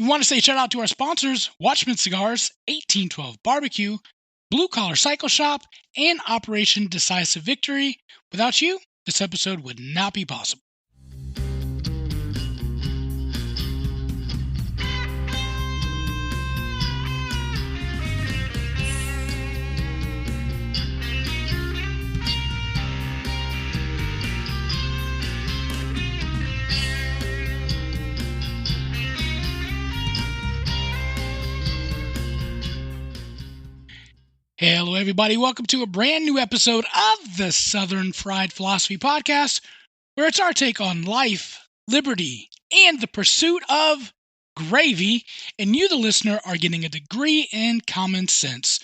We want to say shout out to our sponsors, Watchman Cigars, 1812 Barbecue, Blue Collar Cycle Shop, and Operation Decisive Victory. Without you, this episode would not be possible. Hello, everybody. Welcome to a brand new episode of the Southern Fried Philosophy Podcast, where it's our take on life, liberty, and the pursuit of gravy, and you, the listener, are getting a degree in common sense.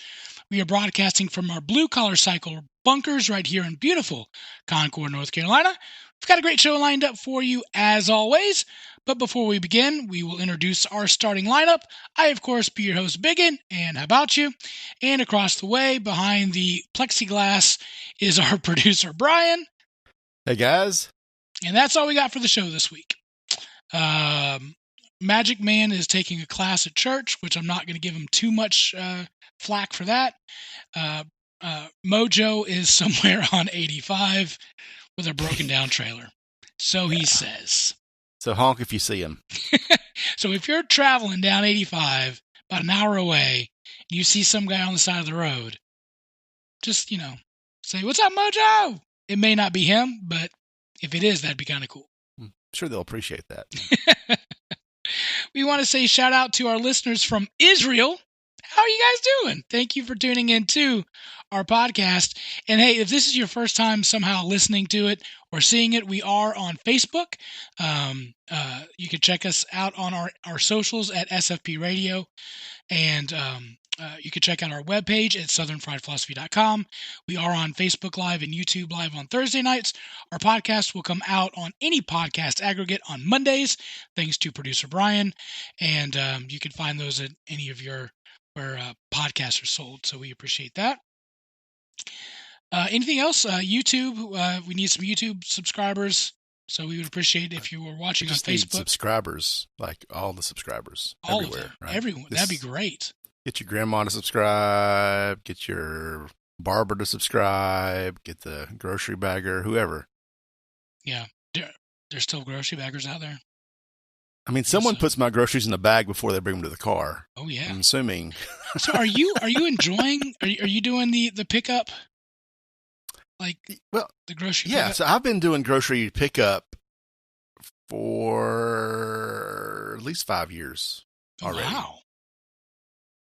We are broadcasting from our blue-collar cycle bunkers right here in beautiful Concord, North Carolina. We've got a great show lined up for you, as always. But before we begin, we will introduce our starting lineup. I, of course, be your host, Biggun, and how about you? And across the way, behind the plexiglass, is our producer, Brian. Hey, guys. And that's all we got for the show this week. Magic Man is taking a class at church, which I'm not going to give him too much flack for that. Mojo is somewhere on 85 with a broken down trailer. So he says. So honk if you see him. So if you're traveling down 85, about an hour away, and you see some guy on the side of the road, just, say, "What's up, Mojo?" It may not be him, but if it is, that'd be kind of cool. I'm sure they'll appreciate that. We want to say shout out to our listeners from Israel. How are you guys doing? Thank you for tuning in to our podcast. And hey, if this is your first time somehow listening to it or seeing it, we are on Facebook. You can check us out on our socials at SFP Radio. And you can check out our webpage at southernfriedphilosophy.com. We are on Facebook Live and YouTube Live on Thursday nights. Our podcast will come out on any podcast aggregate on Mondays, thanks to producer Brian. And you can find those at any of your where podcasts are sold, so we appreciate that. Anything else? YouTube, we need some YouTube subscribers, so we would appreciate if you were watching on Facebook. Subscribers, like all the subscribers. All everywhere, of them, right? everyone. That'd be great. Get your grandma to subscribe, get your barber to subscribe, get the grocery bagger, whoever. Yeah, there's still grocery baggers out there. I mean, someone puts my groceries in a bag before they bring them to the car. Oh yeah, I'm assuming. So are you enjoying? Are you doing the pickup? Like, well, the grocery. Yeah, pickup? So I've been doing grocery pickup for at least 5 years already. Wow.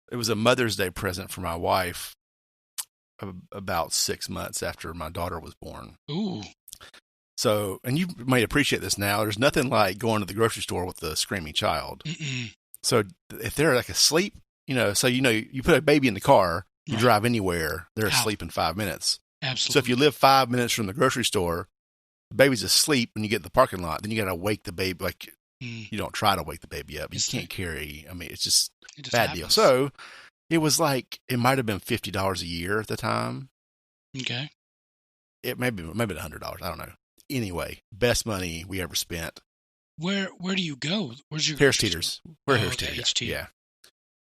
It was a Mother's Day present for my wife about 6 months after my daughter was born. Ooh. So, and you may appreciate this now, there's nothing like going to the grocery store with a screaming child. Mm-mm. So if they're like asleep, you put a baby in the car, you drive anywhere, they're asleep in 5 minutes. Absolutely. So if you live 5 minutes from the grocery store, the baby's asleep when you get in the parking lot, then you got to wake the baby. Like, you don't try to wake the baby up. You can't carry. I mean, it's just bad deal. So it was like, it might have been $50 a year at the time. Okay. It maybe $100. I don't know. Anyway, best money we ever spent. Where do you go? Where's your Harris Teeters? We're Harris Teeters. Yeah.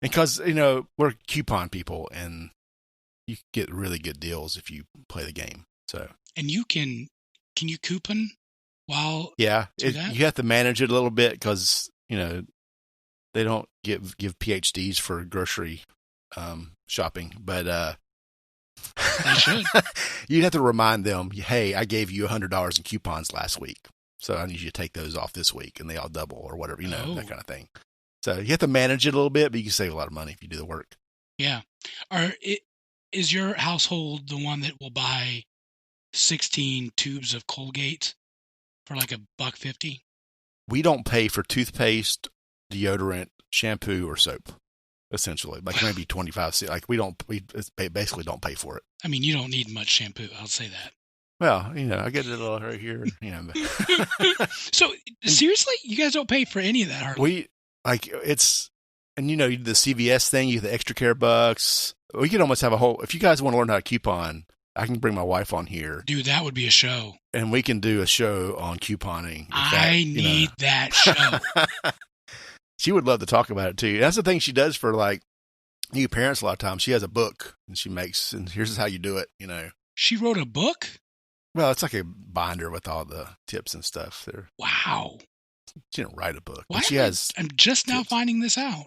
Because, we're coupon people and you get really good deals if you play the game. So. And you can you coupon while you have to manage it a little bit because, they don't give PhDs for grocery shopping, but they should. You'd have to remind them, hey, I gave you $100 in coupons last week, so I need you to take those off this week, and they all double or whatever, that kind of thing. So you have to manage it a little bit, but you can save a lot of money if you do the work. Yeah. Is your household the one that will buy 16 tubes of Colgate for like $1.50? We don't pay for toothpaste, deodorant, shampoo, or soap. Essentially, like maybe 25 cents. Like we basically don't pay for it. I mean, you don't need much shampoo. I'll say that. Well, I get it a little right here. So seriously, you guys don't pay for any of that, hardly? And the CVS thing, you get the extra care bucks. We could almost have a whole. If you guys want to learn how to coupon, I can bring my wife on here. Dude, that would be a show. And we can do a show on couponing. I need that show. She would love to talk about it too. And that's the thing she does for like new parents. A lot of times, she has a book and she makes, and here's how you do it. She wrote a book. Well, it's like a binder with all the tips and stuff. There. Wow. She didn't write a book, Why but she has. I'm just now tips. finding this out.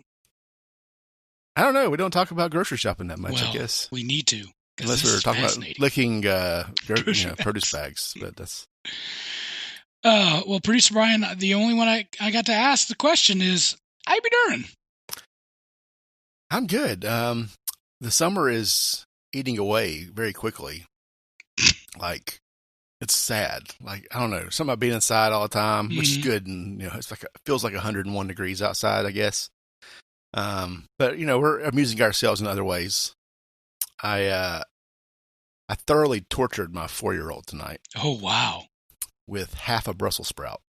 I don't know. We don't talk about grocery shopping that much. Well, I guess we need to, unless we're talking about licking produce bags. But that's. Well, Producer Brian, the only one I got to ask the question is, how you be doing? I'm good. The summer is eating away very quickly. Like, it's sad. Like, I don't know, something about being inside all the time, which is good. And, it's like, it feels like 101 degrees outside, I guess. But, we're amusing ourselves in other ways. I thoroughly tortured my 4-year-old tonight. Oh, wow. With half a Brussels sprout.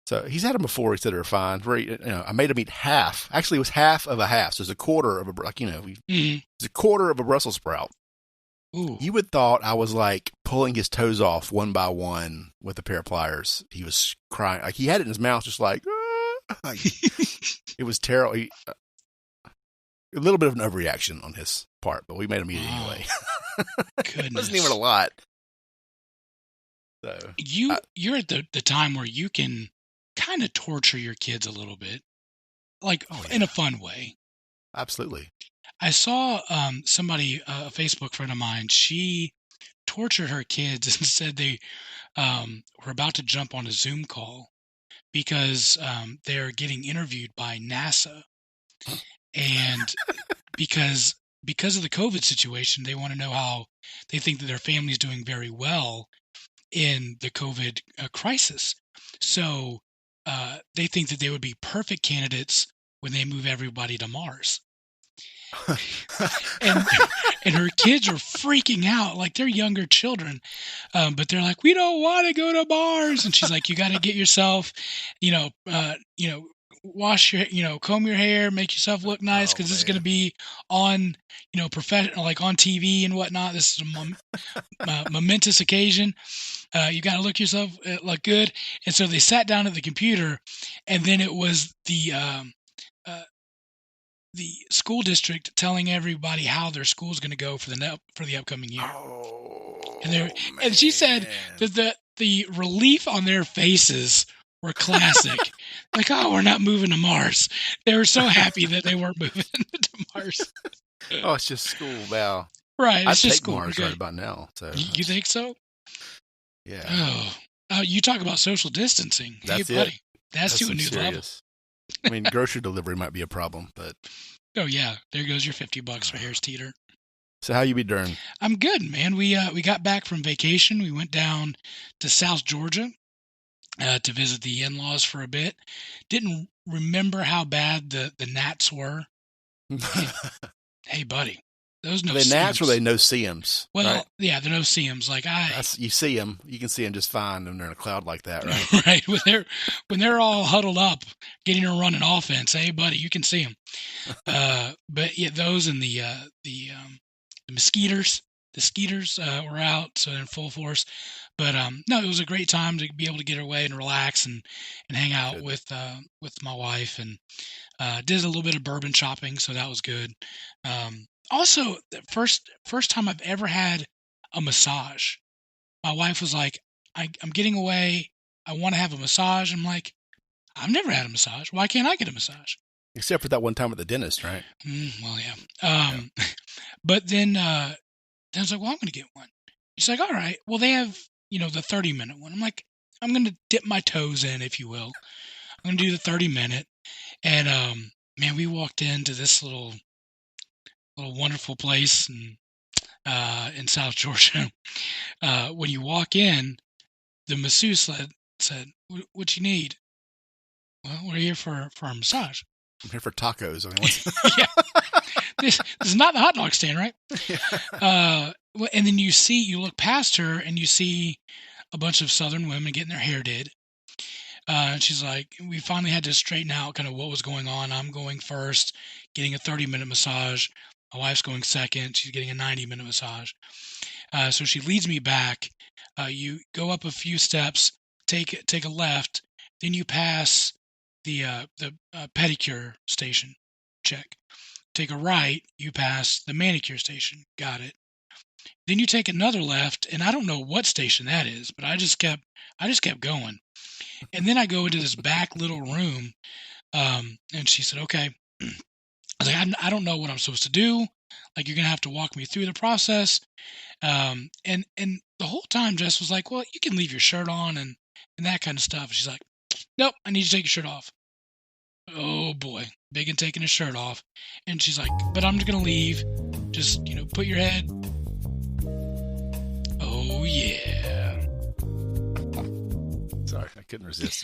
So he's had them before. He said they're fine. I made him eat half. Actually, it was half of a half. So it's a quarter of it's a quarter of a Brussels sprout. Ooh. You would thought I was like pulling his toes off one by one with a pair of pliers. He was crying. Like he had it in his mouth, just like, it was terrible. A little bit of an overreaction on his part, but we made him eat it anyway. Goodness. It wasn't even a lot. So you're at the time where you can kind of torture your kids a little bit, like in a fun way. Absolutely. I saw somebody, a Facebook friend of mine, she tortured her kids and said they were about to jump on a Zoom call because they're getting interviewed by NASA. And because of the COVID situation, they want to know how they think that their family is doing very well in the COVID crisis. So they think that they would be perfect candidates when they move everybody to Mars. and her kids are freaking out, like they're younger children, but they're like, we don't want to go to Mars. And she's like, you got to get yourself, wash your, comb your hair, make yourself look nice, because this is going to be on, professional, like on TV and whatnot. This is a momentous occasion. You got to look yourself look good. And so they sat down at the computer, and then it was the school district telling everybody how their school is going to go for the upcoming year. And she said that the relief on their faces were classic. Like, oh, we're not moving to Mars. They were so happy that they weren't moving to Mars. Oh, it's just school now. Right. It's I'd just take school. Mars right about now. So you think so? Yeah. Oh, you talk about social distancing. That's hey, buddy. it. That's to a new level. I mean, grocery delivery might be a problem, but. Oh yeah, there goes your $50 for Harris Teeter. So how you be doing? I'm good, man. We got back from vacation. We went down to South Georgia to visit the in-laws for a bit. Didn't remember how bad the gnats were. Hey, buddy, those no. Are they gnats or they no-see-ums? Well, right? Yeah, the no-see-ums. Like you see them, you can see them just fine when they're in a cloud like that, right? Right. When they're all huddled up, getting to run an offense. Hey, buddy, you can see them. But yeah, those and the mosquitoes. The skeeters were out, so in full force. But no, it was a great time to be able to get away and relax and hang out good. with my wife, and did a little bit of bourbon shopping, so that was good. Also, the first time I've ever had a massage. My wife was like, I'm getting away. I want to have a massage. I'm like, I've never had a massage. Why can't I get a massage? Except for that one time at the dentist, right? Well, yeah. But then I was like, well, I'm going to get one. She's like, all right. Well, they have, the 30-minute one. I'm like, I'm going to dip my toes in, if you will. I'm going to do the 30-minute. And, man, we walked into this little wonderful place in South Georgia. When you walk in, the masseuse said, what you need? Well, we're here for a massage. I'm here for tacos. Yeah. This is not the hot dog stand, right? And then you look past her and you see a bunch of Southern women getting their hair did. And she's like, we finally had to straighten out kind of what was going on. I'm going first, getting a 30-minute massage. My wife's going second. She's getting a 90-minute massage. So she leads me back. You go up a few steps, take a left, then you pass the pedicure station. Check. Take a right, you pass the manicure station. Got it. Then you take another left, and I don't know what station that is, but I just kept going. And then I go into this back little room, and she said, "Okay." I was like, I don't know what I'm supposed to do. Like, you're gonna have to walk me through the process. And the whole time, Jess was like, "Well, you can leave your shirt on and that kind of stuff." She's like, "Nope, I need you to take your shirt off." Oh boy, Biggun taking his shirt off, and she's like, "But I'm just gonna leave. Just put your head." Oh yeah. Sorry, I couldn't resist.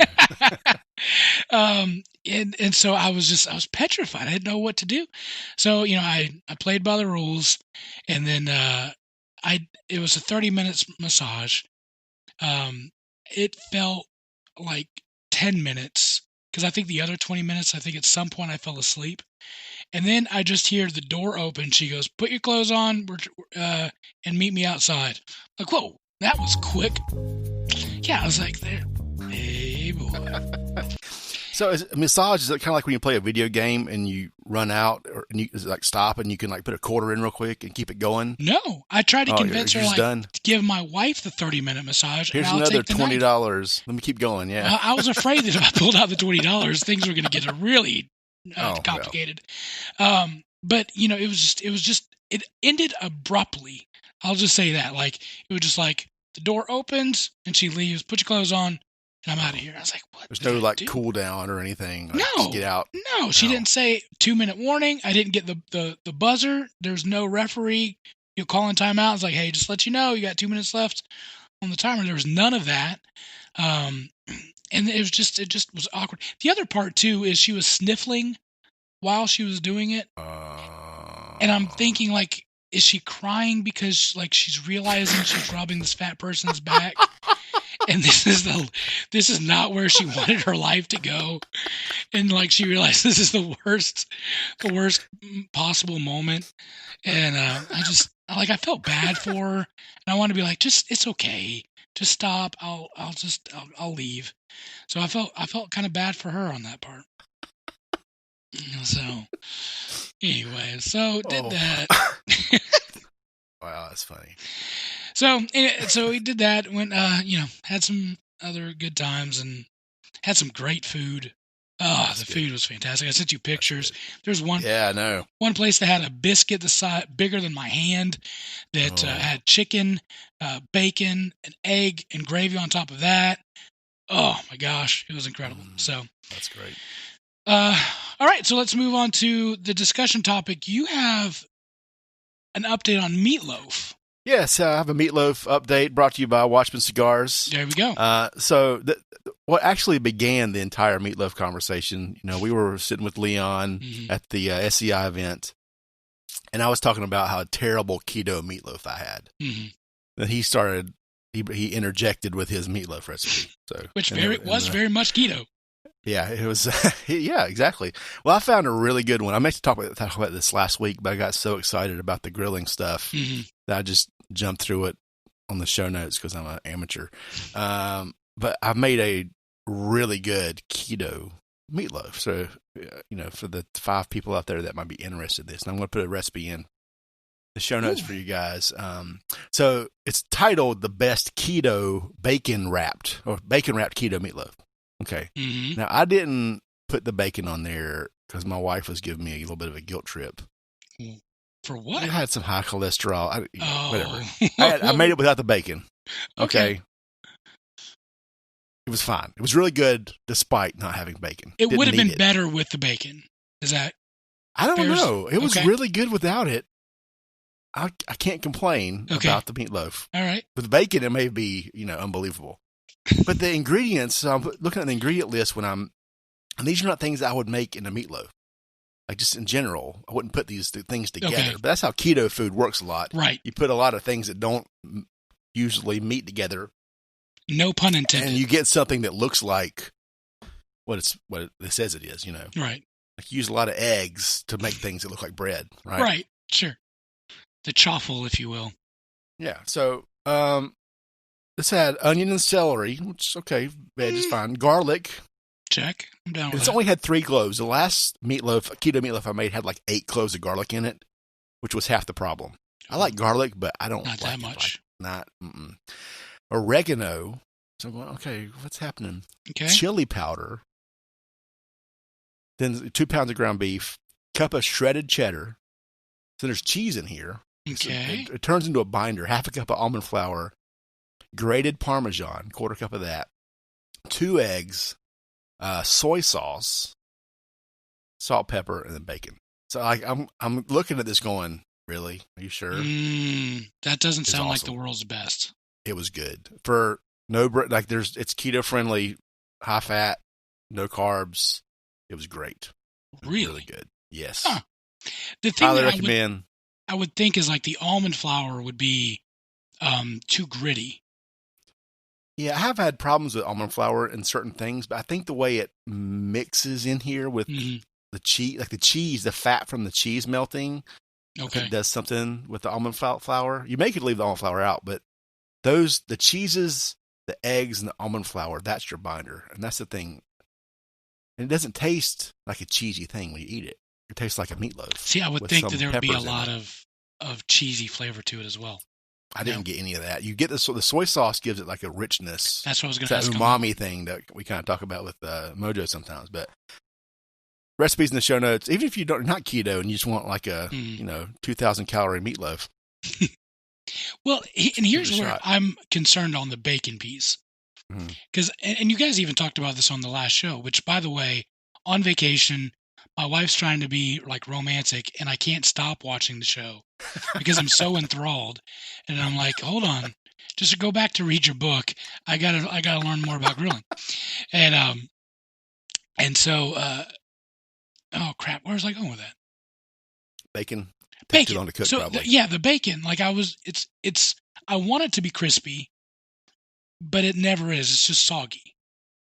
And so I was petrified. I didn't know what to do. So I played by the rules, and then it was a 30 minutes massage. It felt like 10 minutes because I think the other 20 minutes, I think at some point I fell asleep. And then I just hear the door open. She goes, "Put your clothes on and meet me outside." Like, whoa, that was quick. Yeah, I was like, hey, boy. So is a massage, is it kind of like when you play a video game and you run out, is it like stop and you can like put a quarter in real quick and keep it going? No, I tried to convince her to give my wife the 30-minute massage. Here's and I'll another take $20. Let me keep going. Yeah. I was afraid that if I pulled out the $20, things were going to get really complicated. Well. But it ended abruptly. I'll just say that. Like, it was just like the door opens and she leaves. Put your clothes on. And I'm out of here. I was like, what? There's no like cool down or anything. Like, no. Just get out. No, she didn't say 2-minute warning. I didn't get the buzzer. There's no referee. You'll call in timeout. It's like, hey, just let you know you got 2 minutes left on the timer. There was none of that. And it just was awkward. The other part too is she was sniffling while she was doing it. And I'm thinking, like, is she crying because like she's realizing she's rubbing this fat person's back? And this is not where she wanted her life to go. And like she realized this is the worst possible moment. And I felt bad for her. And I wanted to be like, it's okay. Just stop. I'll leave. So I felt kind of bad for her on that part. So anyway, did that. Wow, that's funny. So we did that. Went, had some other good times and had some great food. Oh, the food was fantastic. I sent you pictures. There's one. Yeah, I know. One place that had a biscuit the size bigger than my hand that had chicken, bacon, an egg, and gravy on top of that. Oh my gosh, it was incredible. So that's great. All right, so let's move on to the discussion topic. You have an update on meatloaf. Yes, I have a meatloaf update brought to you by Watchman Cigars. There we go. So what actually began the entire meatloaf conversation, we were sitting with Leon at the SEI event, and I was talking about how terrible keto meatloaf I had. Mm-hmm. Then he interjected with his meatloaf recipe. Which was very much keto. Yeah, it was. Yeah, exactly. Well, I found a really good one. I meant to talk about this last week, but I got so excited about the grilling stuff that I just jumped through it on the show notes because I'm an amateur. But I've made a really good keto meatloaf. So, for the 5 people out there that might be interested in this, and I'm going to put a recipe in the show notes for you guys. So it's titled "The Best Keto Bacon Wrapped" keto meatloaf. Okay. Mm-hmm. Now, I didn't put the bacon on there because my wife was giving me a little bit of a guilt trip. For what? I had some high cholesterol. Whatever. I made it without the bacon. Okay. It was fine. It was really good despite not having bacon. It would have been better with the bacon. Is that? I don't know. It was really good without it. I can't complain about the meatloaf. All right. With bacon, it may be, unbelievable. But the ingredients, so I'm looking at the ingredient list and these are not things I would make in a meatloaf. Like just in general, I wouldn't put these things together. Okay. But that's how keto food works a lot. Right. You put a lot of things that don't usually meet together. No pun intended. And you get something that looks like what it says it is, Right. Like you use a lot of eggs to make things that look like bread, right? Right. Sure. The chaffle, if you will. Yeah. So, this had onion and celery, which is okay, veg is fine. Garlic, check. I'm down with It's that. only had 3 cloves. The last keto meatloaf I made had like 8 cloves of garlic in it, which was half the problem. I like garlic, but I don't Not like that it. much. Oregano. So I'm going, okay, what's happening? Okay. Chili powder. Then 2 pounds of ground beef, cup of shredded cheddar. So there's cheese in here. Okay. It turns into a binder. Half a cup of almond flour, grated Parmesan, 1/4 cup of that, 2 eggs, soy sauce, salt, pepper, and then bacon. So I'm looking at this going, really? Are you sure? That doesn't sound awesome. like the world's best. It was good for it's keto friendly, high fat, no carbs. It was great. Really good. Yes. Huh. The thing highly that recommend. I would think is like the almond flour would be too gritty. Yeah, I have had problems with almond flour in certain things, but I think the way it mixes in here with the cheese, the fat from the cheese melting, I think it does something with the almond flour. You may could leave the almond flour out, but the cheeses, the eggs, and the almond flour, that's your binder. And that's the thing. And it doesn't taste like a cheesy thing when you eat it. It tastes like a meatloaf. See, I would think that there would be a lot of cheesy flavor to it as well. I didn't get any of that. You get the soy sauce gives it like a richness. That's what I was going to ask. That umami thing that we kind of talk about with Mojo sometimes. But recipes in the show notes. Even if you're not keto and you just want like a 2,000 calorie meatloaf. Well, and here's where I'm concerned on the bacon piece. Because and you guys even talked about this on the last show, which, by the way, on vacation, my wife's trying to be like romantic, and I can't stop watching the show because I'm so enthralled. And I'm like, hold on, just to go back to read your book. I gotta learn more about grilling. And so, oh crap, where was I going with that? Bacon. Bacon. On to cook, so the bacon. Like I want it to be crispy, but it never is. It's just soggy.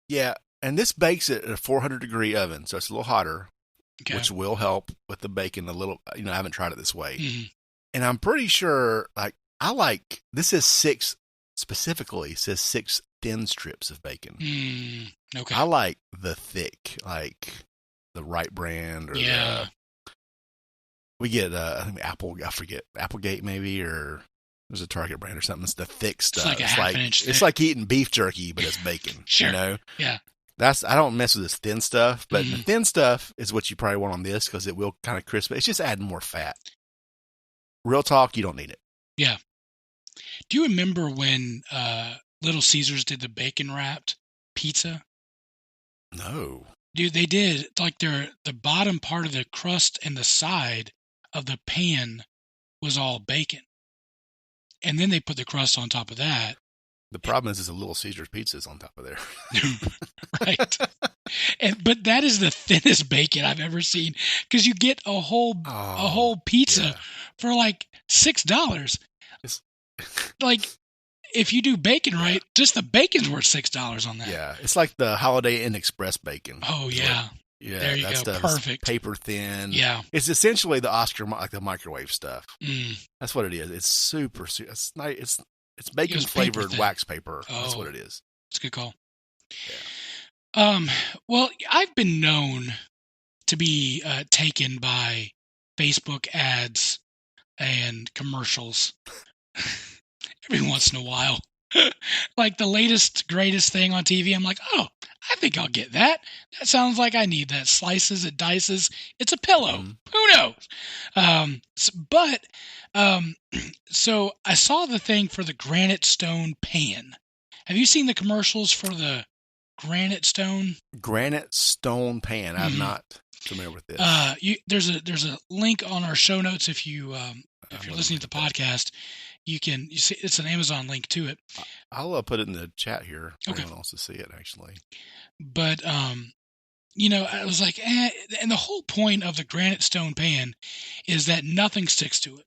Yeah, and this bakes it at a 400-degree oven, so it's a little hotter, which will help with the bacon a little. I haven't tried it this way. And I'm pretty sure, this is 6 thin strips of bacon. Okay. I like the thick, like the Wright brand or we get, I think I forget, Applegate maybe, or there's a Target brand or something. It's the thick stuff. It's like a half an inch thick. It's like eating beef jerky, but it's bacon. Sure. Yeah. I don't mess with this thin stuff, but the thin stuff is what you probably want on this because it will kind of crisp it. It's just adding more fat. Real talk, you don't need it. Yeah. Do you remember when Little Caesars did the bacon wrapped pizza? No. Dude, they did like the bottom part of the crust and the side of the pan was all bacon. And then they put the crust on top of that. The problem is a Little Caesars pizza's on top of there. Right. But that is the thinnest bacon I've ever seen because you get a whole pizza for like $6. Like if you do bacon right, just the bacon's worth $6 on that. Yeah, it's like the Holiday Inn Express bacon. Oh yeah. Yeah, there you go. Perfect. Paper thin. Yeah. It's essentially the Oscar, like the microwave stuff. That's what it is. It's super. It's nice. It's bacon flavored wax paper. That's what it is. It's a good call. Yeah. Well, I've been known to be taken by Facebook ads and commercials every once in a while. Like the latest, greatest thing on TV, I'm like, oh, I think I'll get that. That sounds like I need that. Slices, it dices. It's a pillow. Who knows? So I saw the thing for the Granite Stone pan. Have you seen the commercials for the Granite Stone? Granite Stone pan. I'm not familiar with this. There's a link on our show notes if you're listening to the podcast. You see it's an Amazon link to it. I'll put it in the chat here. Okay. Anyone else to see it actually. But I was like, and the whole point of the Granite Stone pan is that nothing sticks to it.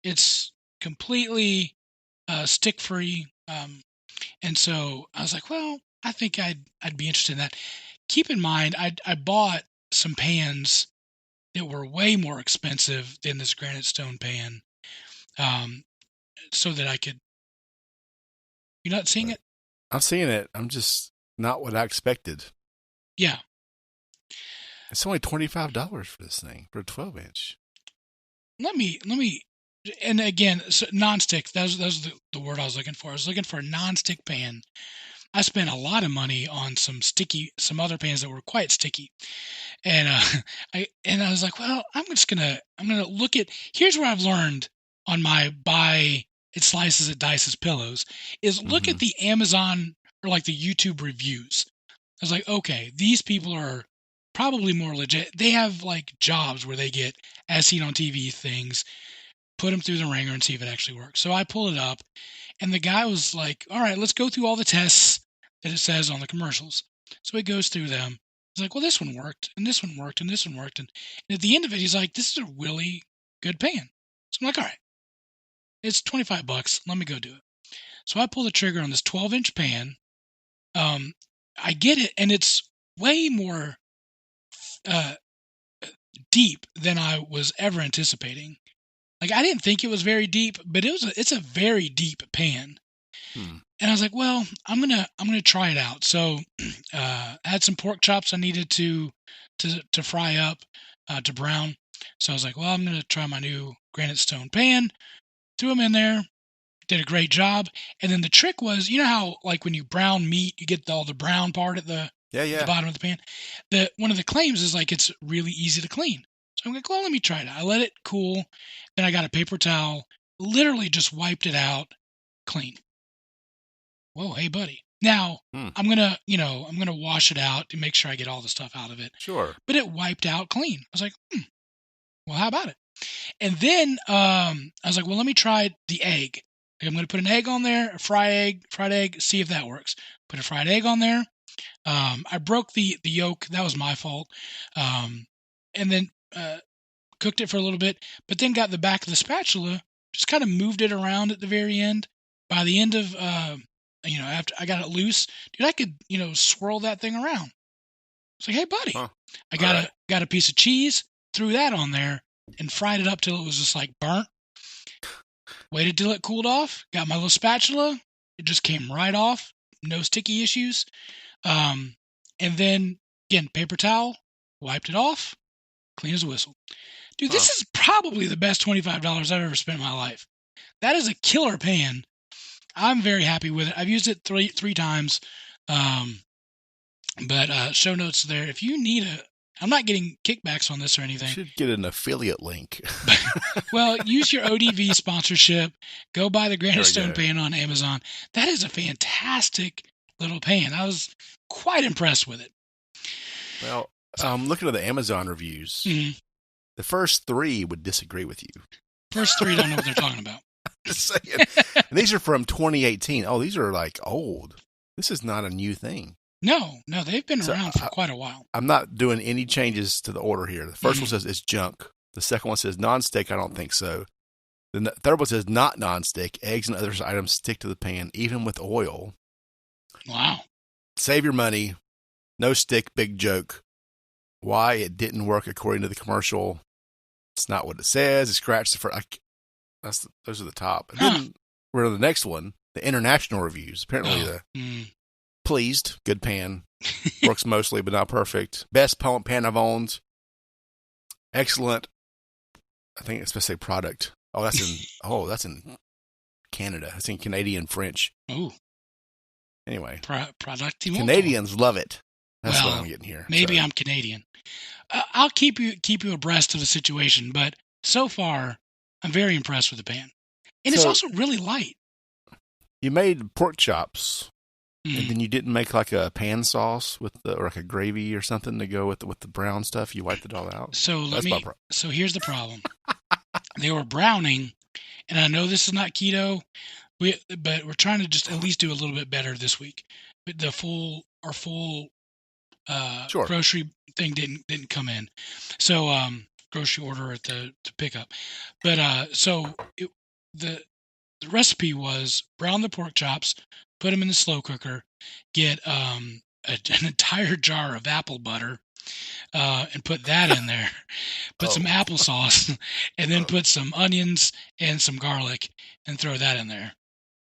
It's completely stick free. And so I was like, well, I think I'd be interested in that. Keep in mind, I bought some pans that were way more expensive than this Granite Stone pan. So that I could. You're not seeing it? I'm seeing it. I'm just not what I expected. Yeah. It's only $25 for this thing, for a 12-inch. Let me, and again, so nonstick, that was the word I was looking for. I was looking for a nonstick pan. I spent a lot of money on some other pans that were quite sticky. And I was like, well, I'm gonna look at, here's where I've learned on my buy it slices it dices pillows is look at the Amazon or like the YouTube reviews. I was like, okay, these people are probably more legit. They have like jobs where they get as seen on TV things, put them through the ringer and see if it actually works. So I pull it up, and the guy was like, all right, let's go through all the tests that it says on the commercials. So he goes through them. He's like, well, this one worked, and this one worked, and this one worked. And at the end of it, he's like, this is a really good pan. So I'm like, all right, it's $25. Let me go do it. So I pull the trigger on this 12-inch pan. I get it, and it's way more deep than I was ever anticipating. Like, I didn't think it was very deep, but it's a very deep pan. And I was like, well, I'm gonna try it out. So I had some pork chops I needed to fry up to brown. So I was like, well, I'm gonna try my new Granite Stone pan. Threw them in there, did a great job. And then the trick was, you know how like when you brown meat, you get all the brown part at the bottom of the pan. One of the claims is like it's really easy to clean. So I'm like, well, let me try it out. I let it cool. Then I got a paper towel, literally just wiped it out, clean. Whoa, hey, buddy. Now, I'm going to wash it out to make sure I get all the stuff out of it. Sure. But it wiped out clean. I was like, well, how about it? And then I was like, well, let me try the egg. I'm going to put an egg on there, a fried egg, see if that works. Put a fried egg on there. I broke the yolk. That was my fault. And then cooked it for a little bit, but then got the back of the spatula, just kind of moved it around at the very end. By the end of, after I got it loose, dude, I could, swirl that thing around. It's like, hey, buddy, I got a piece of cheese, threw that on there, and fried it up till it was just like burnt. Waited till it cooled off. Got my little spatula. It just came right off. No sticky issues. And then again, paper towel, wiped it off, clean as a whistle. Dude, this is probably the best $25 I've ever spent in my life. That is a killer pan. I'm very happy with it. I've used it three times. But show notes there. If you need I'm not getting kickbacks on this or anything. You should get an affiliate link. Well, use your ODV sponsorship. Go buy the Granite Stone pan on Amazon. That is a fantastic little pan. I was quite impressed with it. Well, looking at the Amazon reviews, the first 3 would disagree with you. First 3 don't know what they're talking about. Just saying. And these are from 2018. Oh, these are like old. This is not a new thing. No, they've been around for quite a while. I'm not doing any changes to the order here. The first one says it's junk. The second one says non-stick. I don't think so. The third one says not non-stick. Eggs and other items stick to the pan, even with oil. Wow. Save your money. No stick, big joke. Why it didn't work according to the commercial. It's not what it says. It scratched the first. Those are the top. And then we're on the next one, the international reviews. Apparently pleased, good pan. Works mostly, but not perfect. Best pan I've owned. Excellent. I think it's supposed to say product. Oh, that's in Canada. It's in Canadian French. Oh. Anyway. Product. Canadians love it. That's what I'm getting here. Maybe I'm Canadian. I'll keep you abreast of the situation, but so far, I'm very impressed with the pan. And it's also really light. You made pork chops, and then you didn't make like a pan sauce or like a gravy or something to go with the brown stuff. You wiped it all out. So here's the problem. They were browning, and I know this is not keto, but we're trying to just at least do a little bit better this week. But our full grocery thing didn't come in. So grocery order at the pickup. But so the recipe was brown the pork chops, put them in the slow cooker, get an entire jar of apple butter, and put that in there. Put some applesauce, and then put some onions and some garlic, and throw that in there.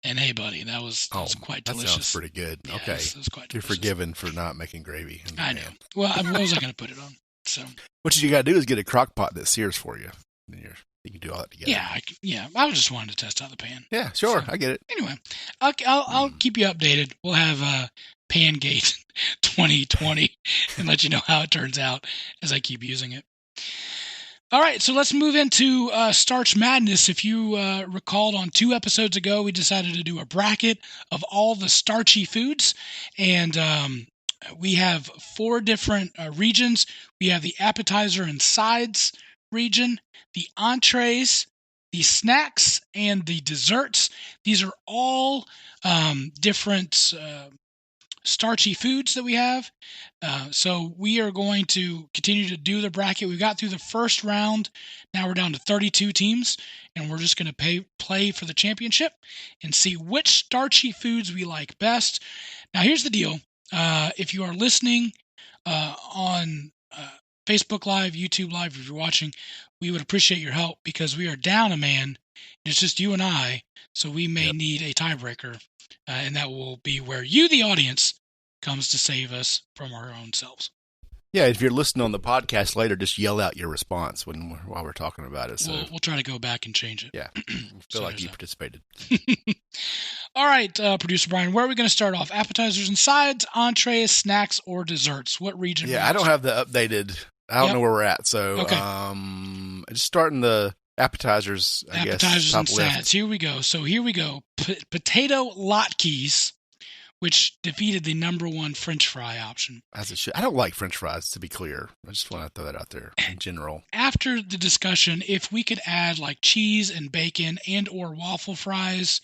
And hey, buddy, that was quite delicious. That sounds pretty good. Yeah, okay. It was quite delicious. You're forgiven for not making gravy. I know. Well, what was I going to put it on? So what you got to do is get a crock pot that sears for you. You can do all that together. Yeah. I was just wanting to test out the pan. Yeah, sure. I get it. Anyway, I'll keep you updated. We'll have Pangate 2020 and let you know how it turns out as I keep using it. All right, so let's move into Starch Madness. If you recalled on 2 episodes ago, we decided to do a bracket of all the starchy foods. And we have 4 different regions. We have the appetizer and sides region, the entrees, the snacks, and the desserts. These are all different starchy foods that we have. So we are going to continue to do the bracket. We got through the first round. Now we're down to 32 teams, and we're just going to play for the championship and see which starchy foods we like best. Now, here's the deal. If you are listening on Facebook Live, YouTube Live, if you're watching, we would appreciate your help because we are down a man. It's just you and I, so we may need a tiebreaker, and that will be where you, the audience, comes to save us from our own selves. Yeah, if you're listening on the podcast later, just yell out your response while we're talking about it. So we'll try to go back and change it. Yeah, feel like you participated. All right, Producer Brian, where are we going to start off? Appetizers and sides, entrees, snacks, or desserts? What region? Yeah, I don't have the updated. I don't know where we're at. So, just starting the appetizers. Appetizers and sides. Here we go. So here we go. Potato latkes, which defeated the number 1 French fry option. As it should. I don't like French fries, to be clear. I just want to throw that out there in general. After the discussion, if we could add like cheese and bacon and or waffle fries,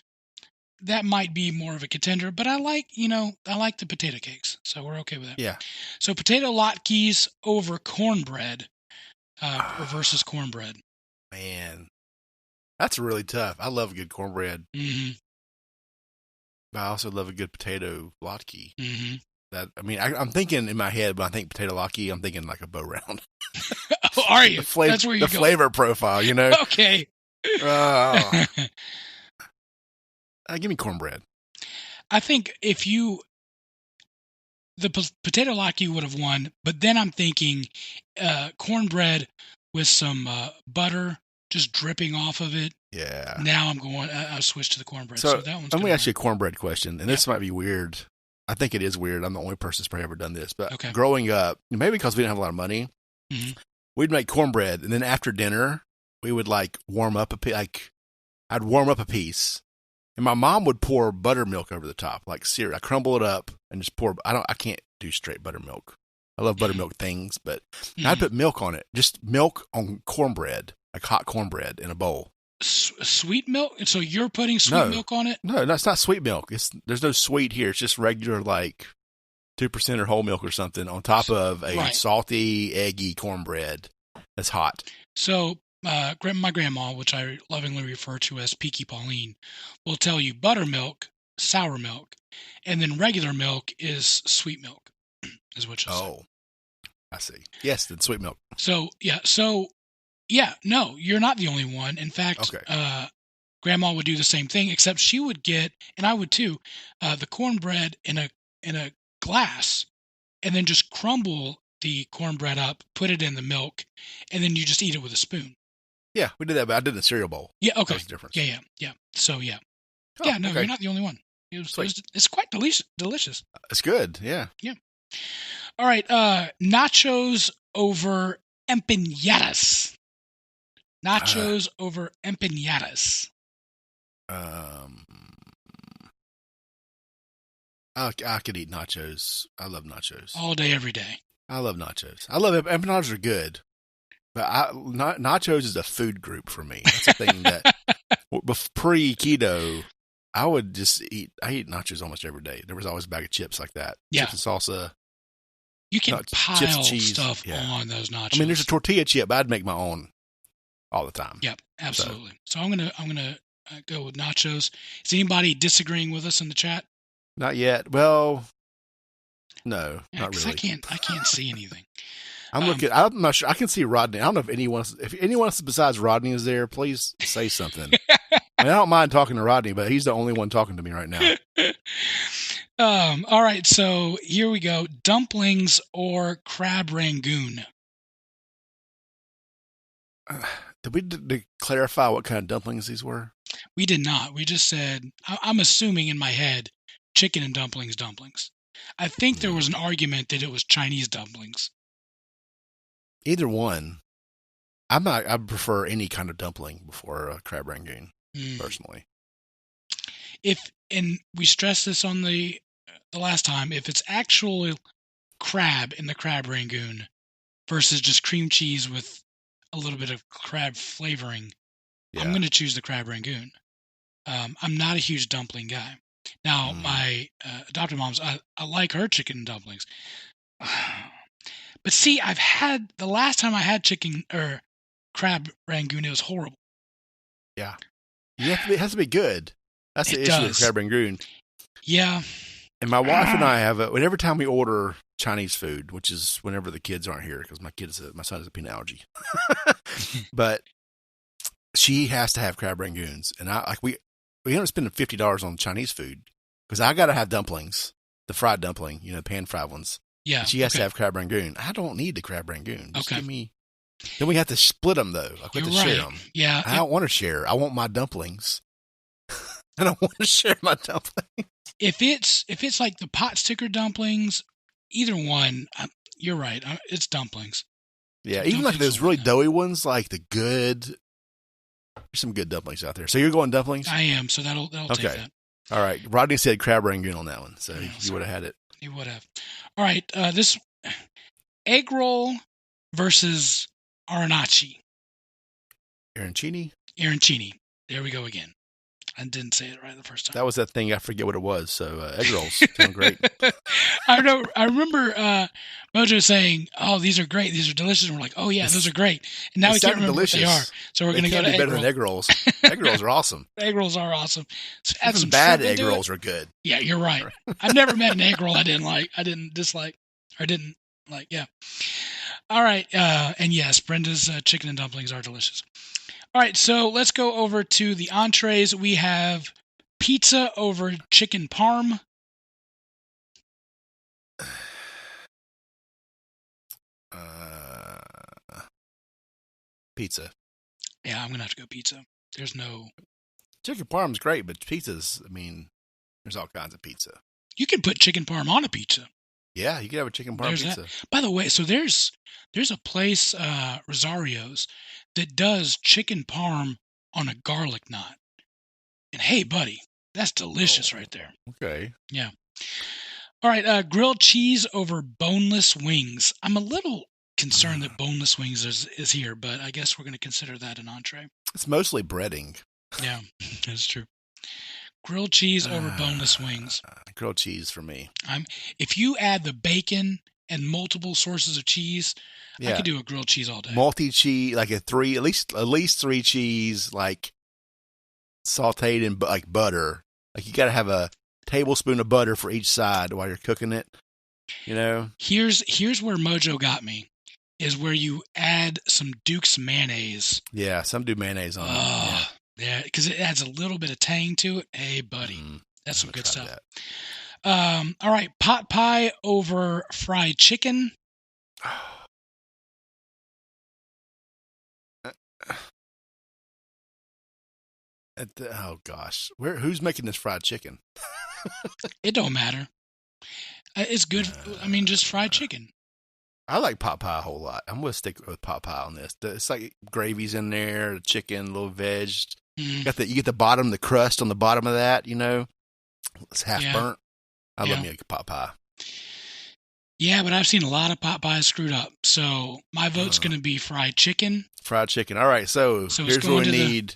that might be more of a contender. But I like the potato cakes, so we're okay with that. Yeah. So potato latkes over cornbread versus cornbread. Man, that's really tough. I love a good cornbread. Mm-hmm. I also love a good potato latke. Mm-hmm. I'm thinking in my head, when I think potato latke, I'm thinking like a bow round. Oh, are you? That's where you're going. Flavor profile, Okay. Give me cornbread. I think the potato latke would have won, but then I'm thinking cornbread with some butter just dripping off of it. Yeah. Now I'll switch to the cornbread. So that one's let me ask you a cornbread question, and this might be weird. I think it is weird. I'm the only person that's probably ever done this, but growing up, maybe because we didn't have a lot of money, we'd make cornbread, and then after dinner, we would warm up I'd warm up a piece, and my mom would pour buttermilk over the top, like cereal. I crumble it up and just pour. I can't do straight buttermilk. I love buttermilk things, but I'd put milk on it. Just milk on cornbread, like hot cornbread in a bowl. Sweet milk? So you're putting sweet milk on it? No, it's not sweet milk. There's no sweet here. It's just regular 2% or whole milk or something on top of a salty, eggy cornbread that's hot. So my grandma, which I lovingly refer to as Peaky Pauline, will tell you buttermilk, sour milk, and then regular milk is sweet milk, is what she'll say. Oh, I see. Yes, then sweet milk. No, you're not the only one. In fact, Grandma would do the same thing, except she would get, and I would too, the cornbread in a glass, and then just crumble the cornbread up, put it in the milk, and then you just eat it with a spoon. Yeah, we did that, but I did in a cereal bowl. Yeah, okay. That was different. Yeah. So, yeah. You're not the only one. It's quite delicious. It's good, yeah. Yeah. All right, nachos over empanadas. Nachos over empanadas. I could eat nachos. I love nachos. All day, every day. I love nachos. Empanadas are good, but nachos is a food group for me. That's a thing that pre-keto, I would just eat. I eat nachos almost every day. There was always a bag of chips like that. Yeah. Chips and salsa. You can pile stuff on those nachos. There's a tortilla chip, but I'd make my own all the time. Yep, absolutely. So I'm gonna go with nachos. Is anybody disagreeing with us in the chat? Not yet. Well, no, not really. I can't see anything. I'm looking. I'm not sure. I can see Rodney. I don't know if anyone else besides Rodney is there. Please say something. I don't mind talking to Rodney, but he's the only one talking to me right now. All right, so here we go. Dumplings or crab rangoon? Did we clarify what kind of dumplings these were? We did not. We just said, I'm assuming in my head, chicken and dumplings. I think there was an argument that it was Chinese dumplings. Either one. I prefer any kind of dumpling before a crab rangoon, personally. And we stressed this on the last time, if it's actual crab in the crab rangoon versus just cream cheese with a little bit of crab flavoring, I'm going to choose the crab rangoon. I'm not a huge dumpling guy. Now, my adopted mom's, I like her chicken and dumplings. But see, the last time I had chicken or crab rangoon, it was horrible. Yeah. It has to be good. That's the issue with crab rangoon. Yeah. And my wife and I have whenever time we order Chinese food, which is whenever the kids aren't here, because my son has a peanut allergy. But she has to have crab rangoons. And we end up spending $50 on Chinese food because I got to have dumplings, the fried dumpling, pan fried ones. Yeah. And she has to have crab rangoon. I don't need the crab rangoon. Just give me. Then we have to split them though. We have to share them. Yeah. I don't want to share. I want my dumplings. I don't want to share my dumplings. If it's like the pot sticker dumplings, either one, you're right. It's dumplings. Yeah, even like those really doughy ones, like the good. There's some good dumplings out there. So you're going dumplings? I am. So that'll take that. All right. Rodney said crab rangoon on that one, so you would have had it. He would have. All right. This egg roll versus arancini. Arancini. There we go again. I didn't say it right the first time. That was that thing. I forget what it was. So egg rolls sound great. I remember Mojo saying, "Oh, these are great. These are delicious." And we're like, "Oh yeah, those are great." And now we can't remember what they are. So we're going to go to egg better than egg rolls. Egg rolls are awesome. Egg rolls are awesome. So add some bad egg rolls are good. Yeah, you're right. I've never met an egg roll I didn't like. I didn't dislike or didn't like. Yeah. All right. And yes, Brenda's chicken and dumplings are delicious. All right, so let's go over to the entrees. We have pizza over chicken parm. Pizza. Yeah, I'm going to have to go pizza. There's no... Chicken parm's great, but pizza's, there's all kinds of pizza. You can put chicken parm on a pizza. Yeah, you can have a chicken parm pizza. That. By the way, so there's a place, Rosario's, that does chicken parm on a garlic knot. And hey, buddy, that's delicious right there. Okay. Yeah. All right, grilled cheese over boneless wings. I'm a little concerned that boneless wings is here, but I guess we're going to consider that an entree. It's mostly breading. Yeah, that's true. Grilled cheese over boneless wings. Grilled cheese for me. If you add the bacon and multiple sources of cheese, I could do a grilled cheese all day. Multi-cheese, like at least 3 cheese, like sauteed in like butter. Like you got to have a tablespoon of butter for each side while you're cooking it. Here's where Mojo got me. Is where you add some Duke's mayonnaise. Yeah, some do mayonnaise on it. Yeah, because it adds a little bit of tang to it. Hey, buddy, that's some good stuff. All right, pot pie over fried chicken. Oh gosh, who's making this fried chicken? It don't matter. It's good. Just fried chicken. I like pot pie a whole lot. I'm going to stick with pot pie on this. It's like gravy's in there, the chicken, a little veg. You get the bottom, the crust on the bottom of that, It's half burnt. I love me a pot pie. Yeah, but I've seen a lot of pot pies screwed up. So my vote's going to be fried chicken. Fried chicken. All right, so here's what we need.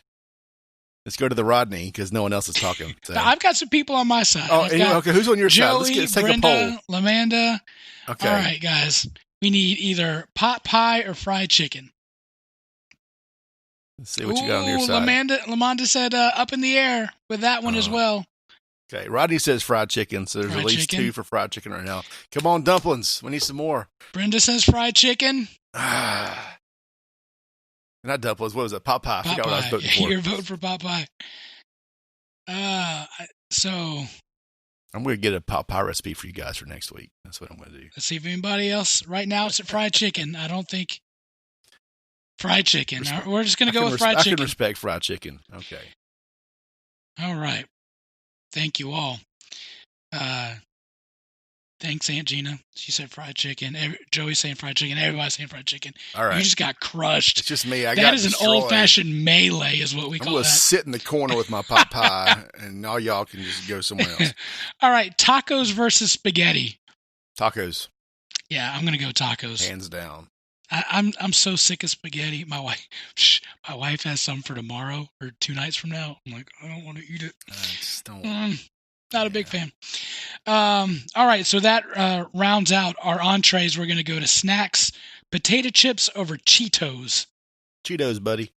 Let's go to the Rodney because no one else is talking. So. Now, I've got some people on my side. Okay, who's on your Joey, side? Let's take Brenda, a poll. Lamanda. Okay. All right, guys. We need either pot pie or fried chicken. Let's see what you got on your side. Lamanda said up in the air with that one as well. Okay, Rodney says fried chicken, so there's at least 2 for fried chicken right now. Come on, dumplings. We need some more. Brenda says fried chicken. And Not dumplings. What was it? Pot pie. I forgot what I was voting for. You're voting for pot pie. So I'm going to get a pot pie recipe for you guys for next week. That's what I'm going to do. Let's see if anybody else. Right now, it's fried chicken. I don't think fried chicken. We're just going to go with fried chicken. I can respect fried chicken. Okay. All right. Thank you all. Thanks, Aunt Gina. She said fried chicken. Joey's saying fried chicken. Everybody's saying fried chicken. All right. You just got crushed. It's just me. That is an old-fashioned melee is what we call that. I'm going to sit in the corner with my pot pie, and all y'all can just go somewhere else. All right. Tacos versus spaghetti. Tacos. Yeah, I'm going to go tacos. Hands down. I'm so sick of spaghetti. My wife has some for tomorrow or 2 nights from now. I'm like, I don't want to eat it. I just don't. Not a big fan. All right, so that rounds out our entrees. We're going to go to snacks. Potato chips over Cheetos. Cheetos, buddy.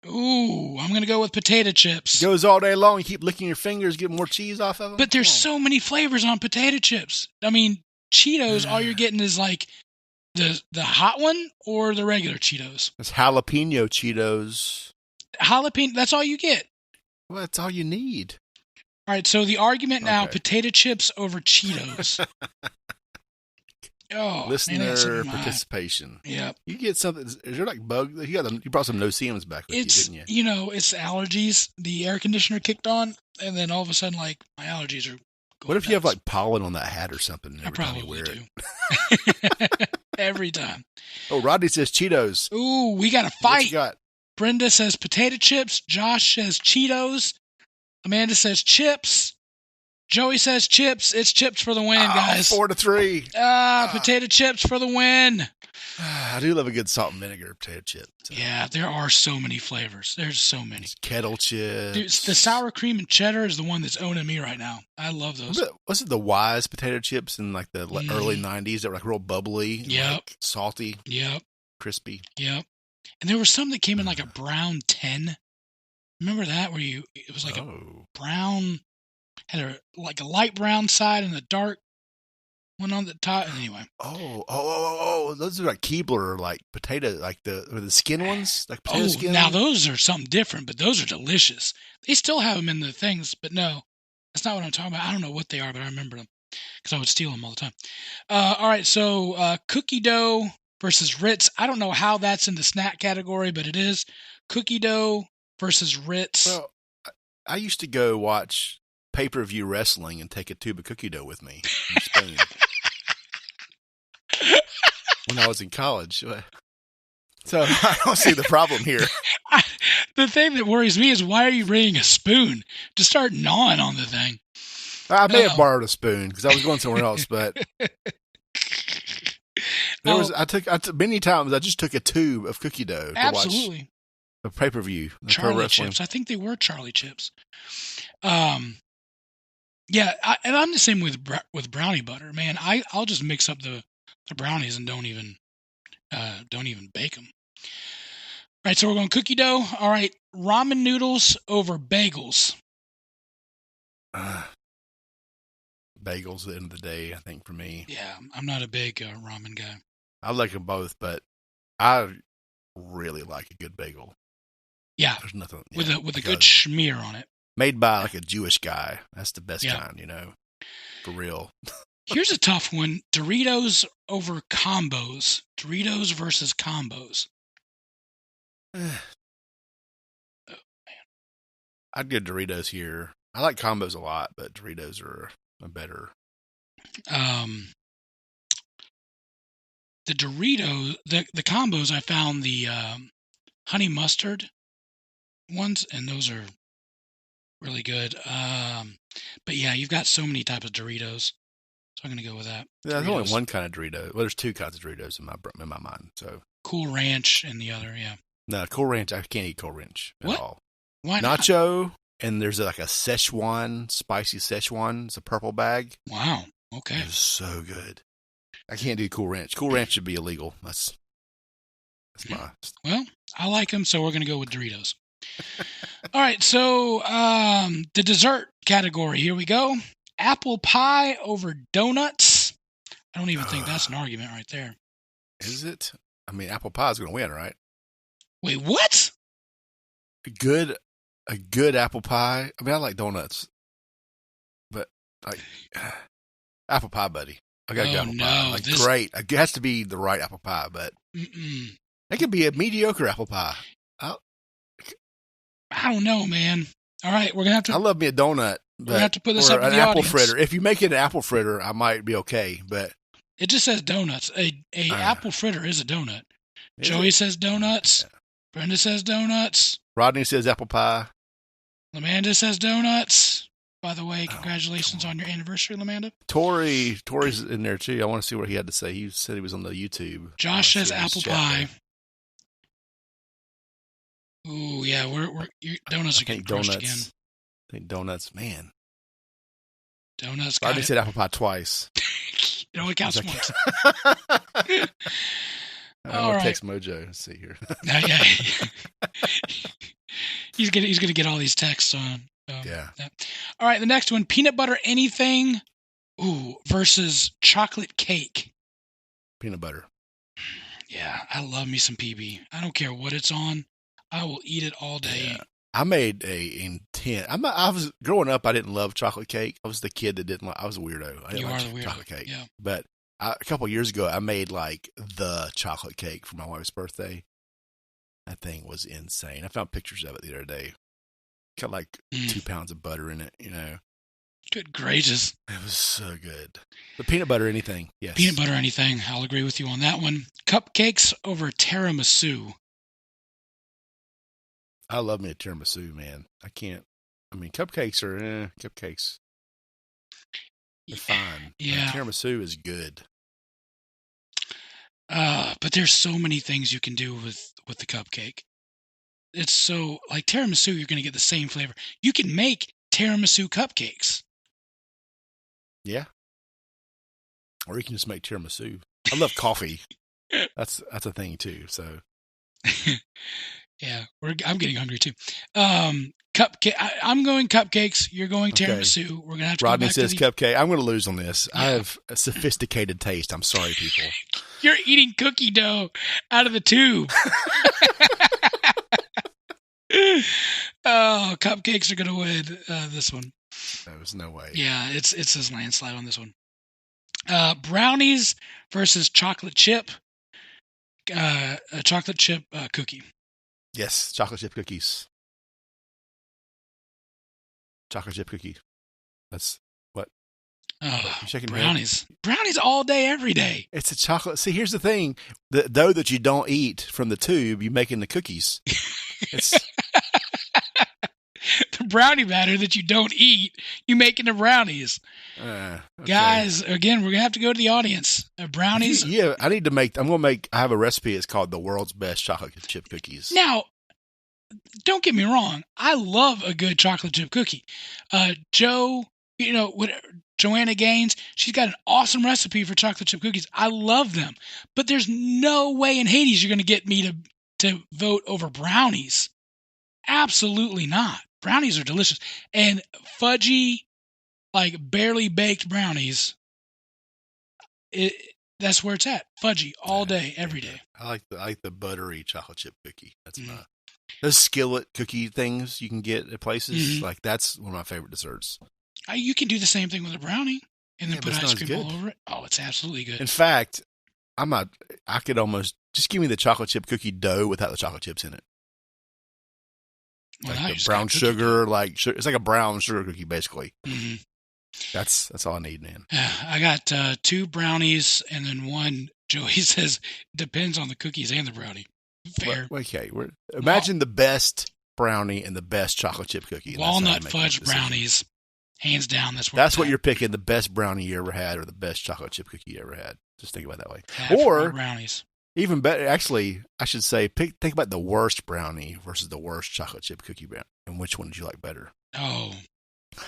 Ooh, I'm going to go with potato chips. Goes all day long. You keep licking your fingers, get more cheese off of them. But there's so many flavors on potato chips. I mean, Cheetos, all you're getting is like the hot one or the regular Cheetos. It's jalapeno Cheetos. Jalapeno, that's all you get. Well, that's all you need. All right, so the argument now, potato chips over Cheetos. Listener participation. Yeah. You get something. Is there like bug? You brought some no-see-ums back with you, didn't you? It's allergies. The air conditioner kicked on, and then all of a sudden, like, my allergies are going What if you have like pollen on that hat or something? I probably do. Every time. Oh, Rodney says Cheetos. Ooh, we got a fight. What you got? Brenda says potato chips. Josh says Cheetos. Amanda says chips. Joey says chips. It's chips for the win, guys. 4-3. Potato chips for the win. I do love a good salt and vinegar potato chip. So. Yeah, there are so many flavors. There's so many. It's kettle chips. Dude, the sour cream and cheddar is the one that's owning me right now. I love those. Was it the Wise potato chips in like the early 90s that were like real bubbly? Yep. Like salty. Yep. Crispy. Yep. And there was some that came in like a brown 10. Remember that where it was like a brown, had a light brown side and a dark one on the top. Anyway. Those are like Keebler, like potato, like the skin ones, like potato skin. Now those are something different, but those are delicious. They still have them in the things, but no, that's not what I'm talking about. I don't know what they are, but I remember them because I would steal them all the time. All right, so cookie dough versus Ritz. I don't know how that's in the snack category, but it is cookie dough versus Ritz. Well, I used to go watch pay-per-view wrestling and take a tube of cookie dough with me in Spain when I was in college. So I don't see the problem here. The thing that worries me is why are you bringing a spoon to start gnawing on the thing? I may have borrowed a spoon because I was going somewhere else, but I took many times. I just took a tube of cookie dough to watch a pay-per-view. Charlie chips. I think they were Charlie chips. Yeah, and I'm the same with brownie butter, man. I'll just mix up the brownies and don't even bake them. All right, so we're going cookie dough. All right, ramen noodles over bagels. Bagels at the end of the day, I think, for me. Yeah, I'm not a big ramen guy. I like them both, but I really like a good bagel. Yeah, there's nothing with a good schmear on it. Made by like a Jewish guy. That's the best kind, for real. Here's a tough one: Doritos over combos. Doritos versus combos. Oh man, I'd go Doritos here. I like combos a lot, but Doritos are a better. The Doritos, the combos, I found the honey mustard ones, and those are really good. But yeah, you've got so many types of Doritos, so I'm going to go with that. Yeah, there's only one kind of Dorito. Well, there's two kinds of Doritos in my mind. So Cool Ranch and the other, yeah. No, Cool Ranch. I can't eat Cool Ranch at all. Why not? Nacho, and there's like a Szechuan, spicy Szechuan. It's a purple bag. Wow. Okay. It's so good. I can't do Cool Ranch. Cool Ranch should be illegal. That's my. Well, I like them, so we're going to go with Doritos. All right, so the dessert category. Here we go. Apple pie over donuts. I don't even think that's an argument right there. Is it? I mean, apple pie is going to win, right? Wait, what? A good apple pie. I mean, I like donuts, but like apple pie, buddy. I gotta go apple pie. Like great. It has to be the right apple pie, but it could be a mediocre apple pie. I don't know, man. All right, we're gonna have to. I love me a donut. We're gonna have to put this up to the apple audience. fritter. If you make it an apple fritter, I might be okay. But it just says donuts. A apple fritter is a donut. Joey says donuts. Yeah. Brenda says donuts. Rodney says apple pie. Lamanda says donuts. By the way, congratulations on your anniversary, Lamanda. Tori's in there too. I want to see what he had to say. He said he was on the YouTube. Josh says apple pie. Ooh, yeah, donuts are getting crushed again. I think donuts, man. Donuts. Rodney said apple pie twice. It only counts once. I'm gonna text Mojo. Let's see here. Yeah. He's gonna get all these texts on. Yeah. All right, the next one: peanut butter anything. Ooh, versus chocolate cake. Peanut butter. Yeah, I love me some PB. I don't care what it's on. I will eat it all day. Yeah. I made a intent. I was growing up. I didn't love chocolate cake. I was the kid that didn't like. I was a weirdo. I didn't like chocolate cake. Yeah. But a couple of years ago, I made like the chocolate cake for my wife's birthday. That thing was insane. I found pictures of it the other day. Got like 2 pounds of butter in it. You know. Good gracious. It was so good. The peanut butter anything. Yes. Peanut butter anything. I'll agree with you on that one. Cupcakes over tiramisu. I love me a tiramisu, man. I can't. I mean, cupcakes are cupcakes. They're fine. Yeah. Tiramisu is good. But there's so many things you can do with the cupcake. It's so like tiramisu, you're going to get the same flavor. You can make tiramisu cupcakes. Yeah. Or you can just make tiramisu. I love coffee. That's a thing too. So. Yeah, I'm getting hungry too. Cupcake. I'm going cupcakes. You're going tiramisu. We're gonna have to. Rodney go back says to cupcake. I'm going to lose on this. Yeah. I have a sophisticated taste. I'm sorry, people. You're eating cookie dough out of the tube. Oh, cupcakes are going to win this one. There's no way. Yeah, it says landslide on this one. Brownies versus chocolate chip. A chocolate chip cookie. Yes, chocolate chip cookies. Chocolate chip cookie. That's what? Brownies. Brownies all day, every day. It's a chocolate. See, here's the thing. The dough that you don't eat from the tube, you make in the cookies. It's... the brownie batter that you don't eat, you make into brownies. Okay. Guys, again, we're going to have to go to the audience. Brownies. Yeah, I need to make, I have a recipe. It's called the world's best chocolate chip cookies. Now, don't get me wrong. I love a good chocolate chip cookie. Joanna Gaines, she's got an awesome recipe for chocolate chip cookies. I love them. But there's no way in Hades you're going to get me to vote over brownies. Absolutely not. Brownies are delicious. And fudgy, like barely baked brownies, that's where it's at. Fudgy all day, every day. I like the buttery chocolate chip cookie. That's those skillet cookie things you can get at places. Mm-hmm. Like that's one of my favorite desserts. You can do the same thing with a brownie and then put ice cream all over it. Oh, it's absolutely good. In fact, I could almost just give me the chocolate chip cookie dough without the chocolate chips in it. Well, like the brown sugar, it's like a brown sugar cookie, basically. Mm-hmm. That's all I need, man. I got 2 brownies and then 1. Joey says depends on the cookies and the brownie. Fair. Okay, imagine the best brownie and the best chocolate chip cookie. Walnut fudge brownies, hands down. That's what you're picking. The best brownie you ever had, or the best chocolate chip cookie you ever had. Just think about it that way. Or brownies. Even better, actually, I should say, think about the worst brownie versus the worst chocolate chip cookie brownie, and which one did you like better? Oh,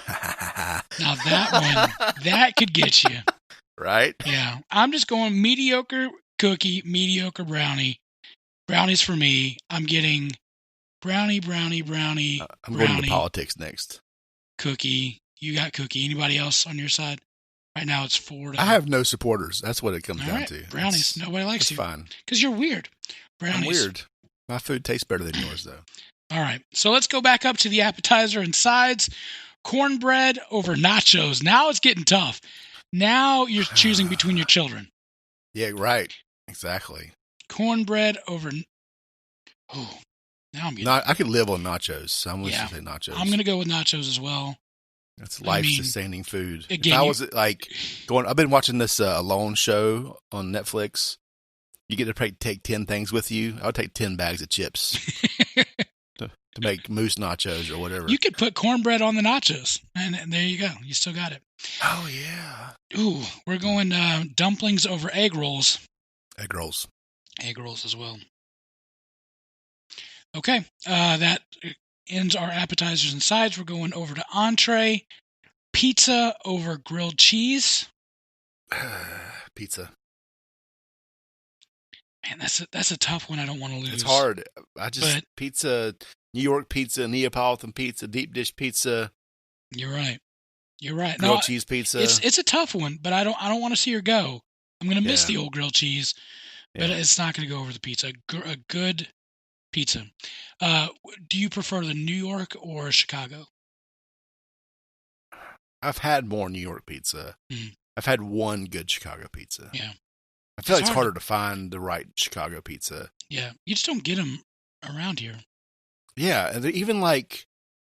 now that one, that could get you right. Yeah, I'm just going mediocre cookie, mediocre brownie. Brownies for me. I'm getting brownie. I'm going to politics next. Cookie. You got cookie. Anybody else on your side? Right now it's 4. I have no supporters. That's what it comes down to. Brownies. Nobody likes you. Fine. Because you're weird. Brownies. I'm weird. My food tastes better than yours, though. All right. So let's go back up to the appetizer and sides. Cornbread over nachos. Now it's getting tough. Now you're choosing between your children. Yeah, right. Exactly. Cornbread over... Oh, now I'm getting... I could live on nachos, so I'm going to say nachos. I'm going to go with nachos as well. That's life-sustaining food. Again, if I was I've been watching this Alone show on Netflix. You get to take 10 things with you. I would take 10 bags of chips to make moose nachos or whatever. You could put cornbread on the nachos, and there you go. You still got it. Oh, yeah. Ooh, we're going dumplings over egg rolls. Egg rolls. Egg rolls as well. Okay, that ends our appetizers and sides. We're going over to entree. Pizza over grilled cheese. Pizza. Man, that's a tough one. I don't want to lose. It's hard. Pizza, New York pizza, Neapolitan pizza, deep dish pizza. You're right. Grilled cheese pizza. It's a tough one, but I don't want to see her go. I'm going to miss the old grilled cheese, but it's not going to go over the pizza. A good pizza. Do you prefer the New York or Chicago? I've had more New York pizza. Mm. I've had one good Chicago pizza. Yeah. I feel like it's harder to find the right Chicago pizza. Yeah. You just don't get them around here. Yeah. And even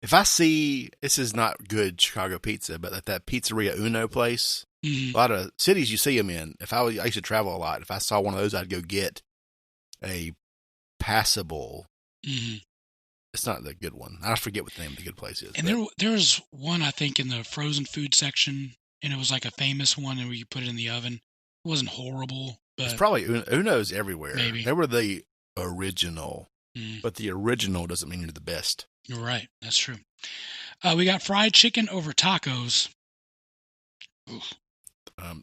if I see, this is not good Chicago pizza, but that Pizzeria Uno place, a lot of cities you see them in. I used to travel a lot. If I saw one of those, I'd go get a passable. It's not the good one. I forget what the name of the good place is. And there was one, I think, in the frozen food section, and it was like a famous one where you put it in the oven. It wasn't horrible, but it's probably Uno's everywhere. Maybe they were the original, but the original doesn't mean you're the best. You're right. That's true. We got fried chicken over tacos. I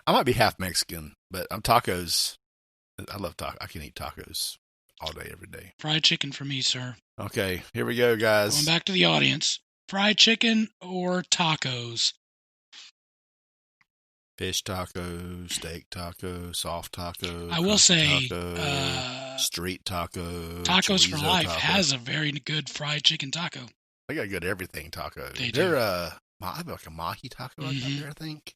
might be half Mexican, but I'm tacos. I love tacos. I can eat tacos all day, every day. Fried chicken for me, sir. Okay, here we go, guys. Going back to the audience. Fried chicken or tacos? Fish taco, steak taco, soft taco. I will say, street taco. Tacos for Life taco. has a very good fried chicken taco. They got good everything taco. They're I have like a mahi taco out there, I think.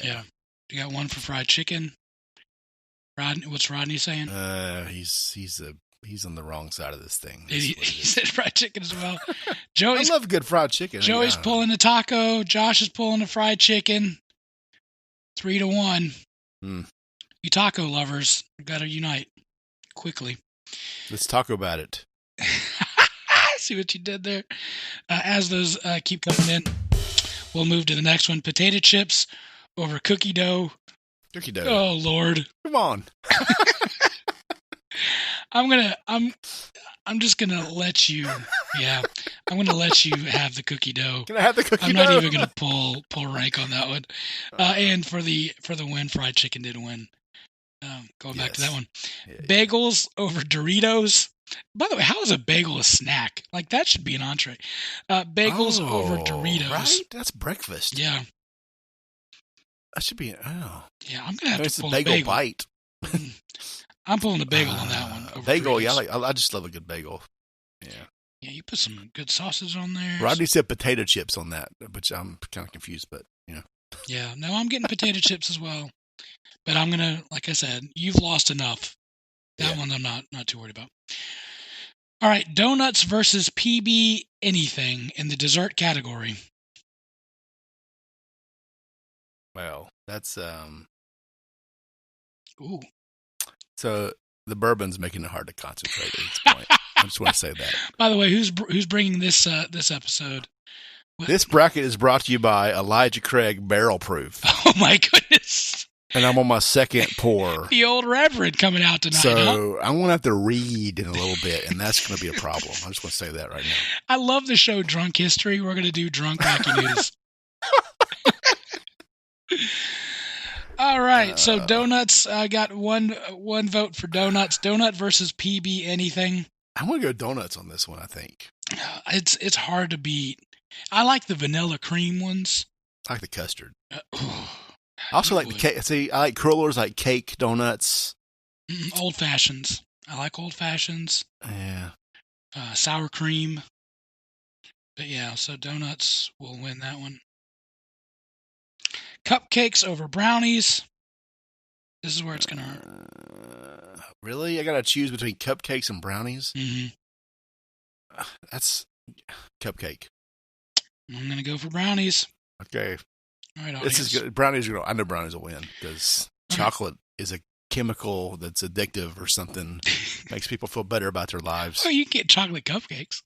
Yeah. You got one for fried chicken. What's Rodney saying? He's on the wrong side of this thing. He said fried chicken as well. I love good fried chicken. Joey's pulling the taco. Josh is pulling the fried chicken. 3-1. You taco lovers got to unite quickly. Let's talk about it. See what you did there? As those keep coming in, we'll move to the next one. Potato chips over cookie dough. Cookie dough. Oh, Lord. Come on. I'm just gonna let you. Yeah, I'm gonna let you have the cookie dough. Can I have the cookie dough? I'm not even gonna pull rank on that one. And for the win, fried chicken did win. Going back to that one, bagels over Doritos. By the way, how is a bagel a snack? Like that should be an entree. Bagels over Doritos. Right? That's breakfast. Yeah. That should be. Yeah, I'm gonna have to pull a bagel bite. I'm pulling the bagel on that one. Bagel, Doritos. yeah, I just love a good bagel. Yeah. Yeah, you put some good sausage on there. Rodney said potato chips on that, which I'm kind of confused, but Yeah, no, I'm getting potato chips as well. But I'm gonna, like I said, you've lost enough. That one I'm not too worried about. All right, donuts versus PB anything in the dessert category. Well, that's Ooh. So the bourbon's making it hard to concentrate at this point. I just want to say that. By the way, who's bringing this episode? This bracket is brought to you by Elijah Craig Barrel Proof. Oh my goodness! And I'm on my second pour. The old Reverend coming out tonight. So I'm going to have to read in a little bit, and that's going to be a problem. I just want to say that right now. I love the show Drunk History. We're going to do Drunk Wacky News. All right, so donuts. I got one vote for donuts. Donut versus PB anything. I'm going to go donuts on this one, I think. It's hard to beat. I like the vanilla cream ones. I like the custard. I also like the cake. See, I like curlers, like cake donuts. Old fashions. I like old fashions. Yeah. Sour cream. But yeah, so donuts will win that one. Cupcakes over brownies. This is where it's going to hurt. Really? I got to choose between cupcakes and brownies? Mm-hmm. That's cupcake. I'm going to go for brownies. Okay. All right, this is good. Brownies I know brownies will win because chocolate is a chemical that's addictive or something. Makes people feel better about their lives. Oh, you can get chocolate cupcakes.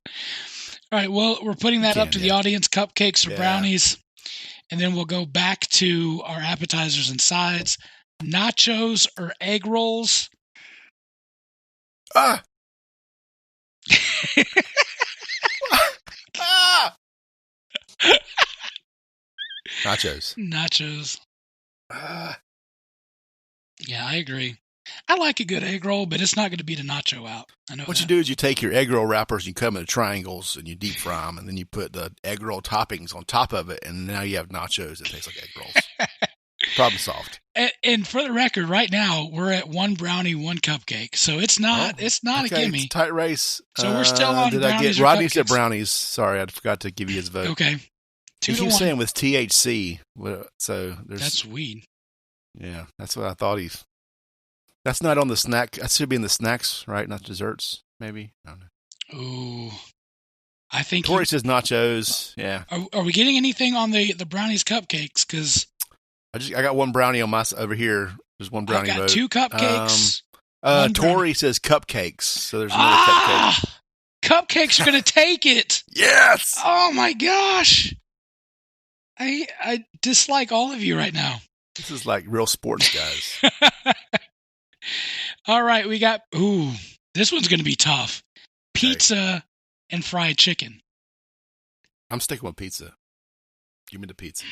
All right, well, we're putting that up to the audience, cupcakes or brownies. And then we'll go back to our appetizers and sides. Nachos or egg rolls? Ah! Nachos. Yeah, I agree. I like a good egg roll, but it's not going to beat a nacho out. I know. What you do is you take your egg roll wrappers, you cut them into triangles, and you deep fry them, and then you put the egg roll toppings on top of it, and now you have nachos that taste like egg rolls. Problem solved. And for the record, right now we're at one brownie, one cupcake, so it's not a gimme. It's a tight race. So we're still on brownies. Rodney said brownies. Sorry, I forgot to give you his vote. Okay, 2 to 1. He's saying with THC, so that's weed. Yeah, that's what I thought. That's not on the snack. That should be in the snacks, right? Not desserts, maybe. I don't know. Ooh, I think Tori says nachos. Yeah. Are we getting anything on the brownies cupcakes? Because I got one brownie on my over here. There's one brownie. I got 2 cupcakes. Tori says cupcakes. So there's another cupcake. Cupcakes are going to take it. Yes. Oh my gosh. I dislike all of you right now. This is like real sports guys. All right, we got, this one's going to be tough. Pizza and fried chicken. I'm sticking with pizza. Give me the pizza.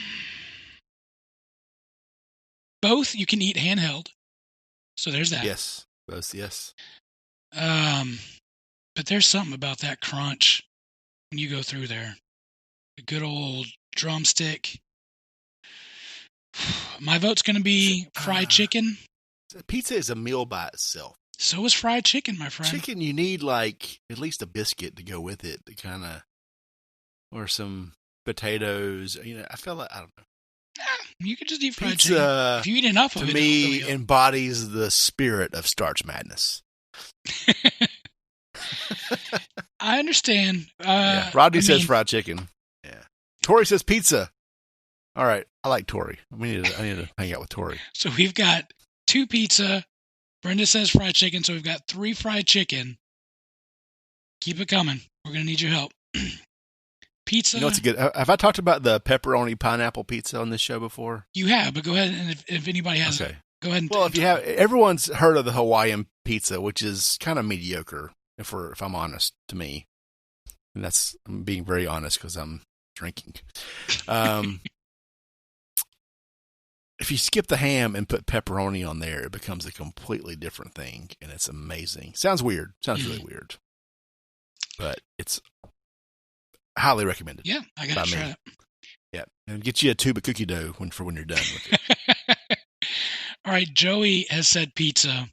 Both you can eat handheld. So there's that. Yes, both, yes. But there's something about that crunch when you go through there. A good old drumstick. My vote's going to be fried chicken. Pizza is a meal by itself. So is fried chicken, my friend. Chicken, you need like at least a biscuit to go with it, to kind of, or some potatoes. I feel like, I don't know. You could just eat fried chicken. If you eat enough of it. To me, embodies the spirit of Starch Madness. I understand. Rodney says fried chicken. Yeah. Tori says pizza. All right. I like Tori. I need to hang out with Tori. So we've got 2 pizza. Brenda says fried chicken. So we've got 3 fried chicken. Keep it coming. We're going to need your help. Pizza. You know what's good? Have I talked about the pepperoni pineapple pizza on this show before? You have, but go ahead, and if anybody has it, go ahead. Well, if you have, everyone's heard of the Hawaiian pizza, which is kind of mediocre, if I'm honest, to me. And I'm being very honest because I'm drinking. If you skip the ham and put pepperoni on there, it becomes a completely different thing, and it's amazing. Sounds weird. Sounds really weird. But it's highly recommended. Yeah, I got to try it. Yeah, and get you a tube of cookie dough for when you're done with it. All right, Joey has said pizza.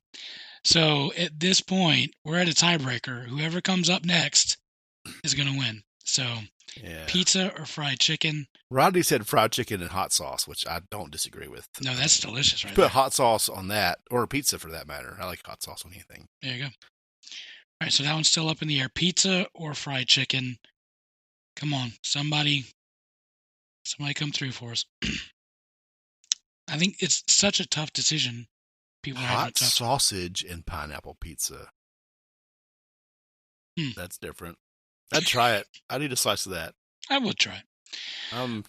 So at this point, we're at a tiebreaker. Whoever comes up next is going to win. So pizza or fried chicken? Rodney said fried chicken and hot sauce, which I don't disagree with. No, that's delicious, right? Put hot sauce on that, or pizza for that matter. I like hot sauce on anything. There you go. All right, so that one's still up in the air. Pizza or fried chicken? Come on, somebody come through for us. I think it's such a tough decision. People hot sausage and pineapple pizza. That's different. I'd try it. I need a slice of that. I would try it. All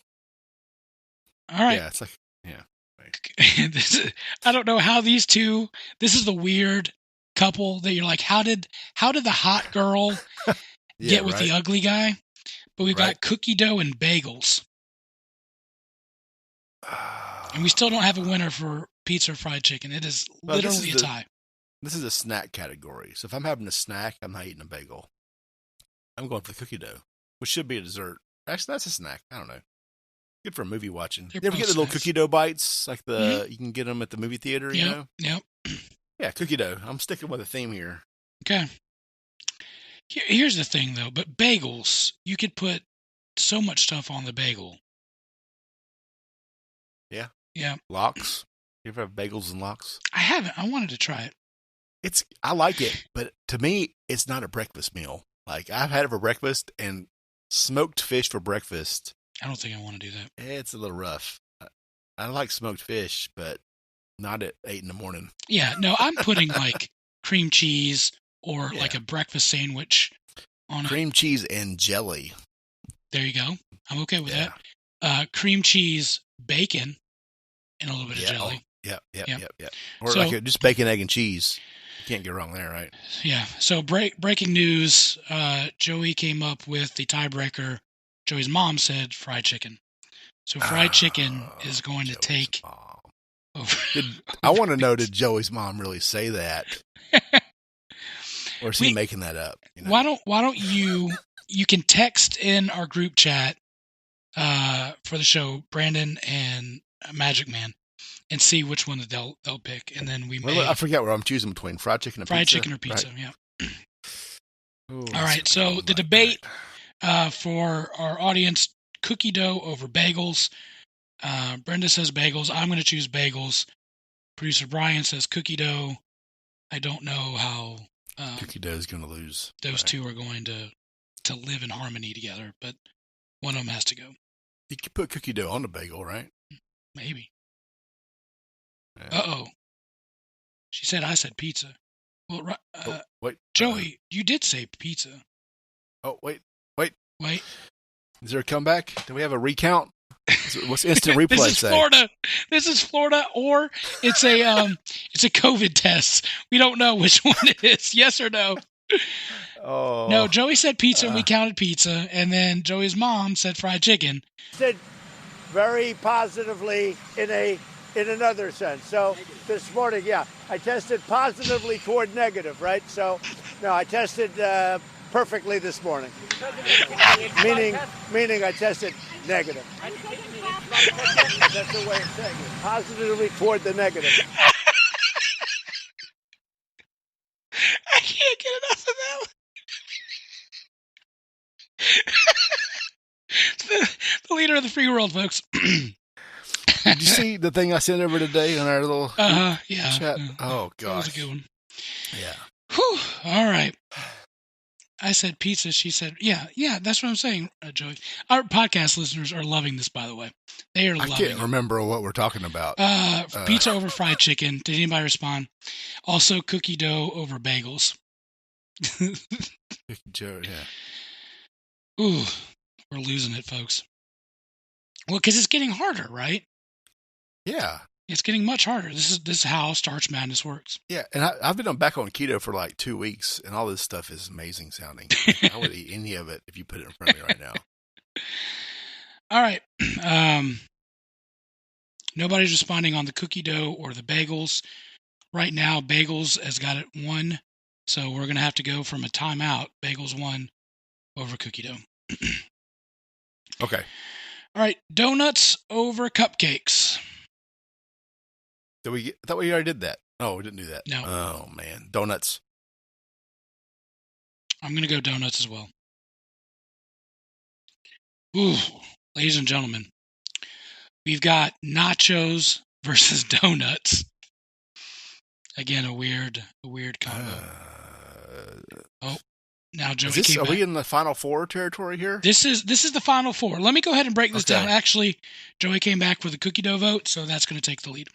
right. Yeah, it's like, yeah. Right. I don't know how these two. This is the weird couple that you're like, how did the hot girl get with the ugly guy? But we've got cookie dough and bagels. And we still don't have a winner for pizza or fried chicken. It is literally a tie. This is a snack category. So if I'm having a snack, I'm not eating a bagel. I'm going for the cookie dough, which should be a dessert. Actually, that's a snack. I don't know. Good for movie watching. You ever get the little cookie dough bites? Like you can get them at the movie theater, you know? Yep. Yeah, cookie dough. I'm sticking with a theme here. Okay. Here's the thing, though. But bagels, you could put so much stuff on the bagel. Yeah. Yeah. Lox. You ever have bagels and lox? I haven't. I wanted to try it. I like it, but to me, it's not a breakfast meal. Like, I've had it for breakfast, and smoked fish for breakfast. I don't think I want to do that. It's a little rough. I like smoked fish, but not at 8 a.m. Yeah, no, I'm putting like cream cheese or like a breakfast sandwich on cream cheese and jelly. There you go. I'm okay with that. Cream cheese, bacon, and a little bit of jelly. Yep. Or so, like just bacon, egg, and cheese. You can't go wrong there, right? Yeah. So breaking news, Joey came up with the tiebreaker. Joey's mom said fried chicken. So fried chicken is going to take over. I want to know, did Joey's mom really say that? Or is he making that up? You know? Why don't you can text in our group chat for the show, Brandon and Magic Man, and see which one that they'll pick, and then we may. I forget what I'm choosing between fried chicken and pizza. Fried chicken or pizza, right. Yeah. Ooh, all right, so the debate for our audience: cookie dough over bagels. Brenda says bagels. I'm going to choose bagels. Producer Brian says cookie dough. I don't know how cookie dough is going to lose. Those two are going to live in harmony together, but one of them has to go. You could put cookie dough on the bagel, right? Maybe. Yeah. Uh-oh. She said I said pizza. Well, wait. Joey, you did say pizza. Oh, wait. Is there a comeback? Do we have a recount? What's instant replay This is say? Florida. This is Florida, or it's a COVID test. We don't know which one it is. Yes or no? Oh. No, Joey said pizza, and we counted pizza, and then Joey's mom said fried chicken. Said very positively in another sense. So this morning, I tested positively toward negative, right? So no, I tested perfectly this morning. Meaning I tested negative. That's the way of saying it. Positively toward the negative. I can't get enough of that. The leader of the free world, folks. Did you see the thing I sent over today on our little chat? Oh, gosh. That was a good one. Yeah. Whew. All right. I said pizza. She said, yeah, that's what I'm saying, Joey. Our podcast listeners are loving this, by the way. They are loving it. I can't remember what we're talking about. Pizza over fried chicken. Did anybody respond? Also, cookie dough over bagels. Cookie dough, yeah. Ooh, we're losing it, folks. Well, because it's getting harder, right? Yeah. It's getting much harder. This is how Starch Madness works. Yeah, and I've been back on keto for like 2 weeks, and all this stuff is amazing sounding. I would eat any of it if you put it in front of me right now. All right. Nobody's responding on the cookie dough or the bagels. Right now, bagels has got it 1, so we're going to have to go from a timeout. Bagels 1 over cookie dough. Okay. All right, donuts over cupcakes. I thought we already did that. Oh, we didn't do that. No. Oh, man. Donuts. I'm going to go donuts as well. Ooh, ladies and gentlemen, we've got nachos versus donuts. Again, a weird combo. Now Joey came back. Are we in the Final Four territory here? This is the Final Four. Let me go ahead and break this down. Actually, Joey came back with a cookie dough vote, so that's going to take the lead.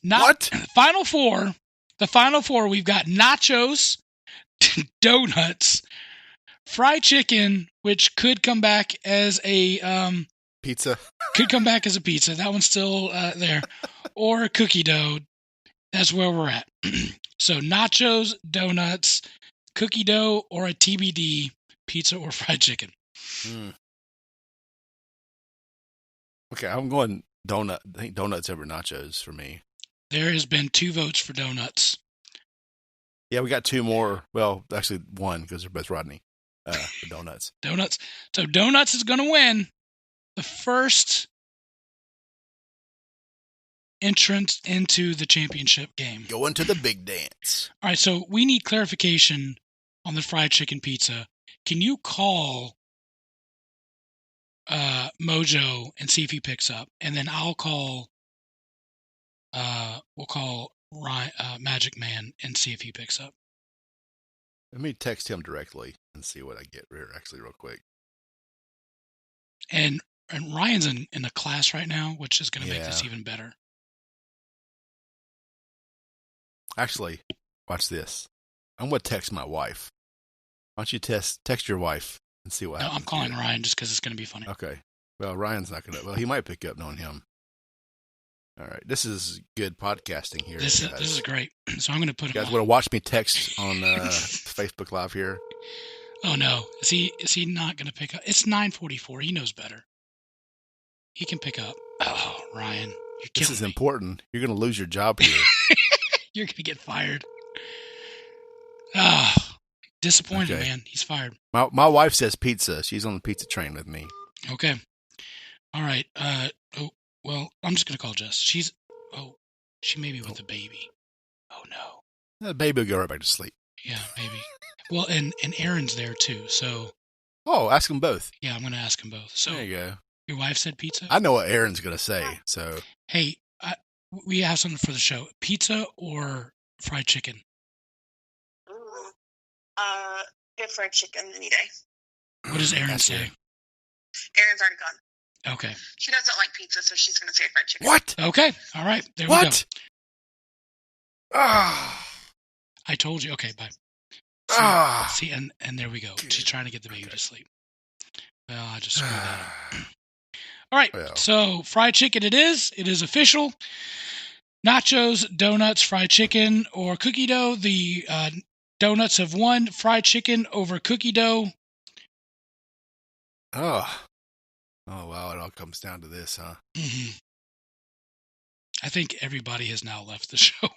What? Final Four. The Final Four, we've got nachos, donuts, fried chicken, which could come back as a pizza. Could come back as a pizza. That one's still there. Or cookie dough. That's where we're at. So nachos, donuts, cookie dough, or a TBD, pizza or fried chicken. Okay, I'm going donut. I think donuts over nachos for me. There has been 2 votes for donuts. Yeah, we got 2 more. Well, actually 1 because they're both Rodney. For donuts. Donuts. So donuts is going to win the first entrance into the championship game. Going to the big dance. All right, so we need clarification on the fried chicken pizza. Can you call Mojo and see if he picks up, and then I'll call. We'll call Ryan, Magic Man and see if he picks up. Let me text him directly and see what I get here. Actually, real quick. And Ryan's in a class right now, which is going to make this even better. Actually, watch this. I'm going to text my wife. Why don't you text your wife and see what happens? I'm calling Ryan just because it's going to be funny. Okay. Well, Ryan's not going to. Well, he might pick up knowing him. All right. This is good podcasting here. This is great. So I'm going to put him on. You guys want to watch me text on Facebook Live here? Oh, no. Is he not going to pick up? It's 9:44. He knows better. He can pick up. Oh, Ryan. This is important. You're going to lose your job here. You're going to get fired. Disappointed, man. He's fired. My wife says pizza. She's on the pizza train with me. Okay. All right. Well, I'm just going to call Jess. She may be with the baby. Oh, no. The baby will go right back to sleep. Yeah, maybe. Well, and Aaron's there, too, so. Oh, ask them both. Yeah, I'm going to ask them both. So, there you go. Your wife said pizza? I know what Aaron's going to say, so. Hey, we have something for the show. Pizza or fried chicken? Good fried chicken any day. What does Aaron say? Aaron's already gone. Okay. She doesn't like pizza, so she's going to say fried chicken. What? Okay. All right. There we go. I told you. Okay, bye. See, and there we go. She's trying to get the baby to sleep. Well, I just screwed that up. All right. Well. So fried chicken it is. It is official. Nachos, donuts, fried chicken, or cookie dough. The donuts have won. Fried chicken over cookie dough. Oh, wow. It all comes down to this, huh? Mm-hmm. I think everybody has now left the show.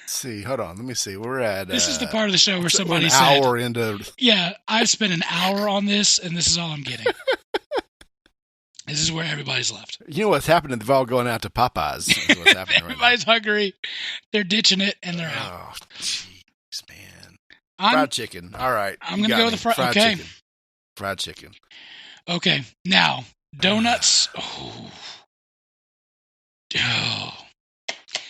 See, hold on. Let me see. We're at. This is the part of the show where somebody said. An hour into. Yeah, I've spent an hour on this, and this is all I'm getting. This is where everybody's left. You know what's happening? They've all going out to Popeyes. That's what's happening everybody's hungry. They're ditching it, and they're out. Oh, jeez, man. Fried chicken. All right. I'm going to go with the fried chicken. Fried chicken. Okay. Now, donuts.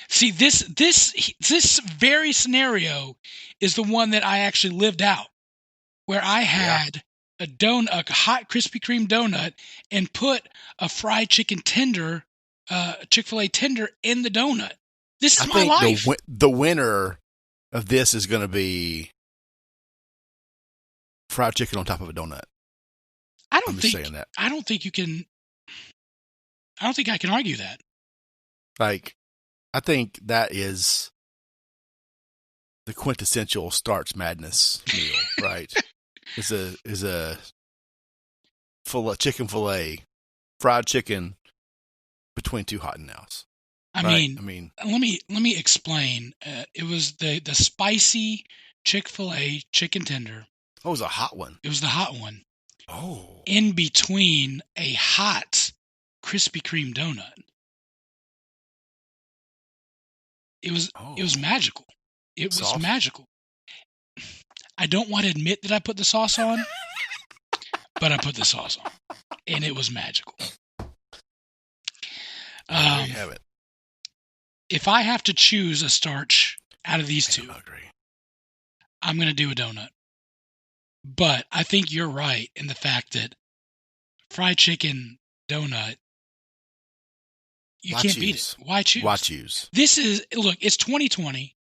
See, this very scenario is the one that I actually lived out, where I had a hot Krispy Kreme donut, and put a fried chicken tender, Chick-fil-A tender, in the donut. This is my life. The winner of this is going to be fried chicken on top of a donut. I'm just saying that. I don't think I can argue that. Like, I think that is the quintessential Starch Madness meal, right? Is a chicken fillet, fried chicken between two hot and nows. I mean, let me explain. It was the spicy Chick-fil-A chicken tender. Oh, it was a hot one. It was the hot one. Oh. In between a hot Krispy Kreme donut. It was magical. It was magical. I don't want to admit that I put the sauce on, but I put the sauce on, and it was magical. There you have it. If I have to choose a starch out of these two, I'm going to do a donut. But I think you're right in the fact that fried chicken donut, you can't beat it. Why choose? Why choose? Look, it's 2020.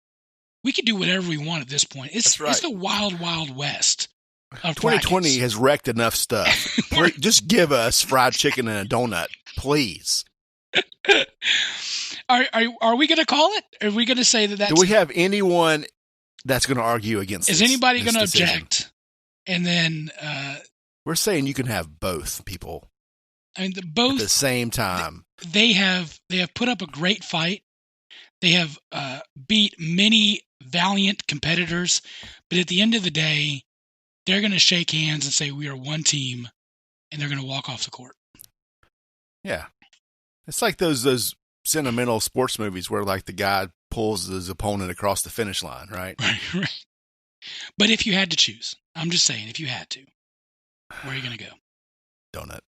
We can do whatever we want at this point. It's the wild, wild west of 2020 brackets. has wrecked enough stuff. Just give us fried chicken and a donut, please. Are we going to call it? Are we going to say that that's... Do we have anyone that's going to argue against this? Is anybody going to object? And then... we're saying you can have both, people. I mean, both... At the same time. They have put up a great fight. They have beat many valiant competitors. But at the end of the day, they're going to shake hands and say, we are one team. And they're going to walk off the court. Yeah. It's like those sentimental sports movies where like the guy pulls his opponent across the finish line, right? Right. But if you had to choose, I'm just saying, if you had to, where are you going to go? Donut.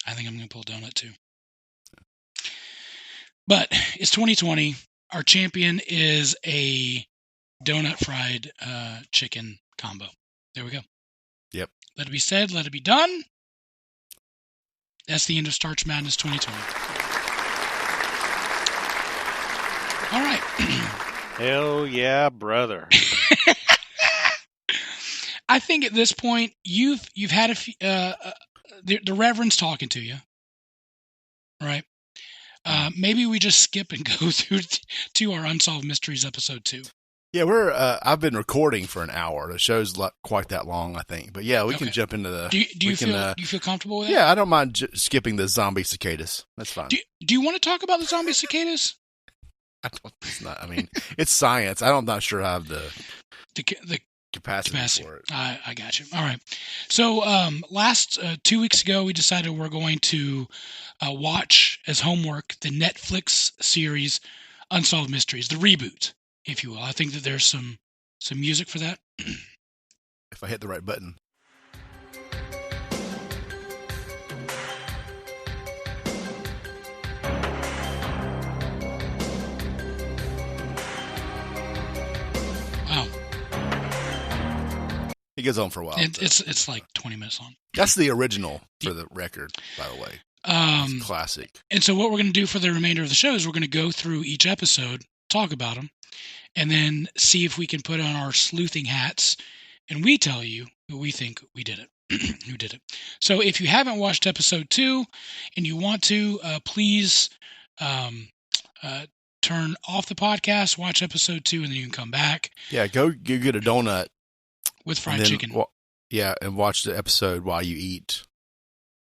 I think I'm going to pull donut too. But it's 2020. Our champion is a donut fried chicken combo. There we go. Yep. Let it be said. Let it be done. That's the end of Starch Madness 2020. All right. Hell yeah, brother. I think at this point you've had a few, the Reverend's talking to you, right? Maybe we just skip and go through to our Unsolved Mysteries episode 2. Yeah, I've been recording for an hour. The show's not quite that long, I think. But yeah, we can jump into the. Do you feel comfortable with that? Yeah, I don't mind skipping the zombie cicadas. That's fine. Do you want to talk about the zombie cicadas? I mean, it's science. I'm not sure I have the capacity for it. I got you. All right. So last 2 weeks ago, we decided we're going to watch as homework the Netflix series Unsolved Mysteries, the reboot, if you will. I think that there's some music for that. If I hit the right button. Wow. It goes on for a while. It's like 20 minutes long. That's the original for the record, by the way. It's classic. And so what we're going to do for the remainder of the show is we're going to go through each episode, talk about them, and then see if we can put on our sleuthing hats and we tell you who we think we did it. Who did it. So if you haven't watched episode 2 and you want to, please turn off the podcast, watch episode 2, and then you can come back. Yeah, go get a donut. With fried chicken. And watch the episode while you eat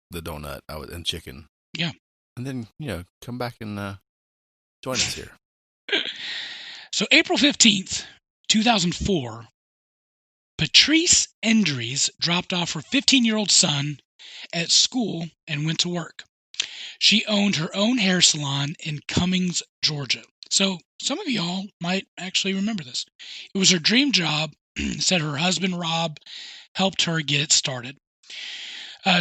the donut and chicken. Yeah. And then, come back and join us here. So April 15th, 2004, Patrice Endries dropped off her 15-year-old son at school and went to work. She owned her own hair salon in Cummings, Georgia. So some of y'all might actually remember this. It was her dream job. Said her husband, Rob, helped her get it started.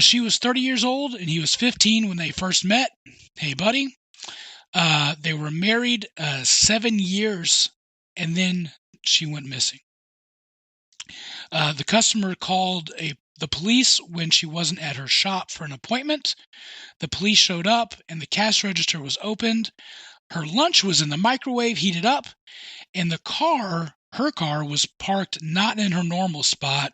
She was 30 years old, and he was 15 when they first met. Hey, buddy. They were married 7 years, and then she went missing. The customer called the police when she wasn't at her shop for an appointment. The police showed up, and the cash register was opened. Her lunch was in the microwave, heated up, and her car was parked not in her normal spot.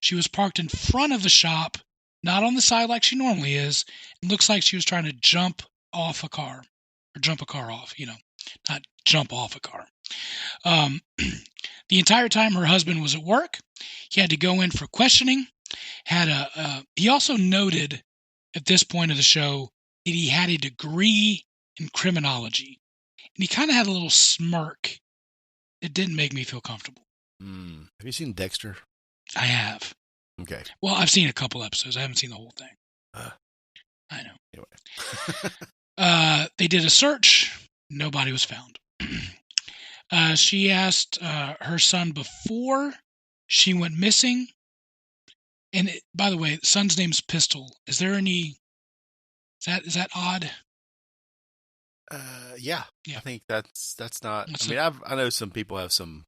She was parked in front of the shop, not on the side like she normally is. It looks like she was trying to jump off a car, or jump a car off, not jump off a car. The entire time her husband was at work, he had to go in for questioning. He also noted at this point of the show that he had a degree in criminology, and he kind of had a little smirk. It didn't make me feel comfortable. Have you seen Dexter? I have. Okay. Well, I've seen a couple episodes. I haven't seen the whole thing. I know. Anyway. They did a search. Nobody was found. She asked her son before she went missing. And by the way, the son's name's Pistol. Is there any... Is that odd? Yeah. I think that's not. I know some people have some.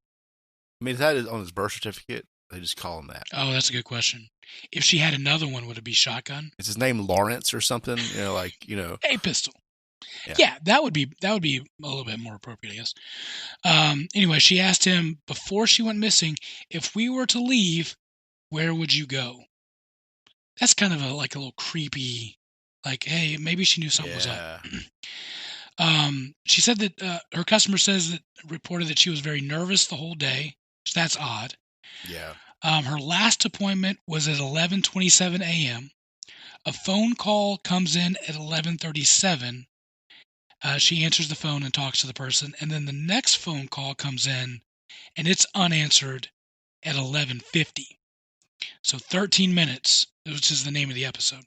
Is that on his birth certificate? They just call him that. Oh, that's a good question. If she had another one, would it be Shotgun? Is his name Lawrence or something? Hey, Pistol. Yeah, that would be a little bit more appropriate, I guess. Anyway, she asked him before she went missing, if we were to leave, where would you go? That's kind of a little creepy. Like, hey, maybe she knew something was up. She said that her customer reported that she was very nervous the whole day. So that's odd. Yeah. Her last appointment was at 11:27 a.m. A phone call comes in at 11:37. She answers the phone and talks to the person, and then the next phone call comes in, and it's unanswered at 11:50. So 13 minutes, which is the name of the episode.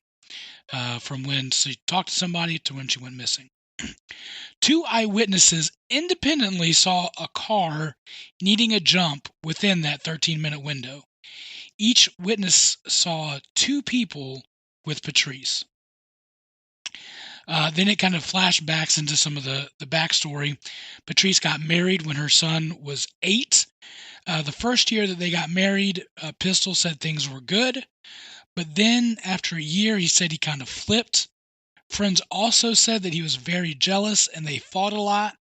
from when she talked to somebody to when she went missing. 2 eyewitnesses independently saw a car needing a jump within that 13-minute window. Each witness saw 2 people with Patrice. Then it kind of flashbacks into some of the backstory. Patrice got married when her son was 8. The first year that they got married, Pistol said things were good. But then after a year, he said he kind of flipped. Friends also said that he was very jealous and they fought a lot.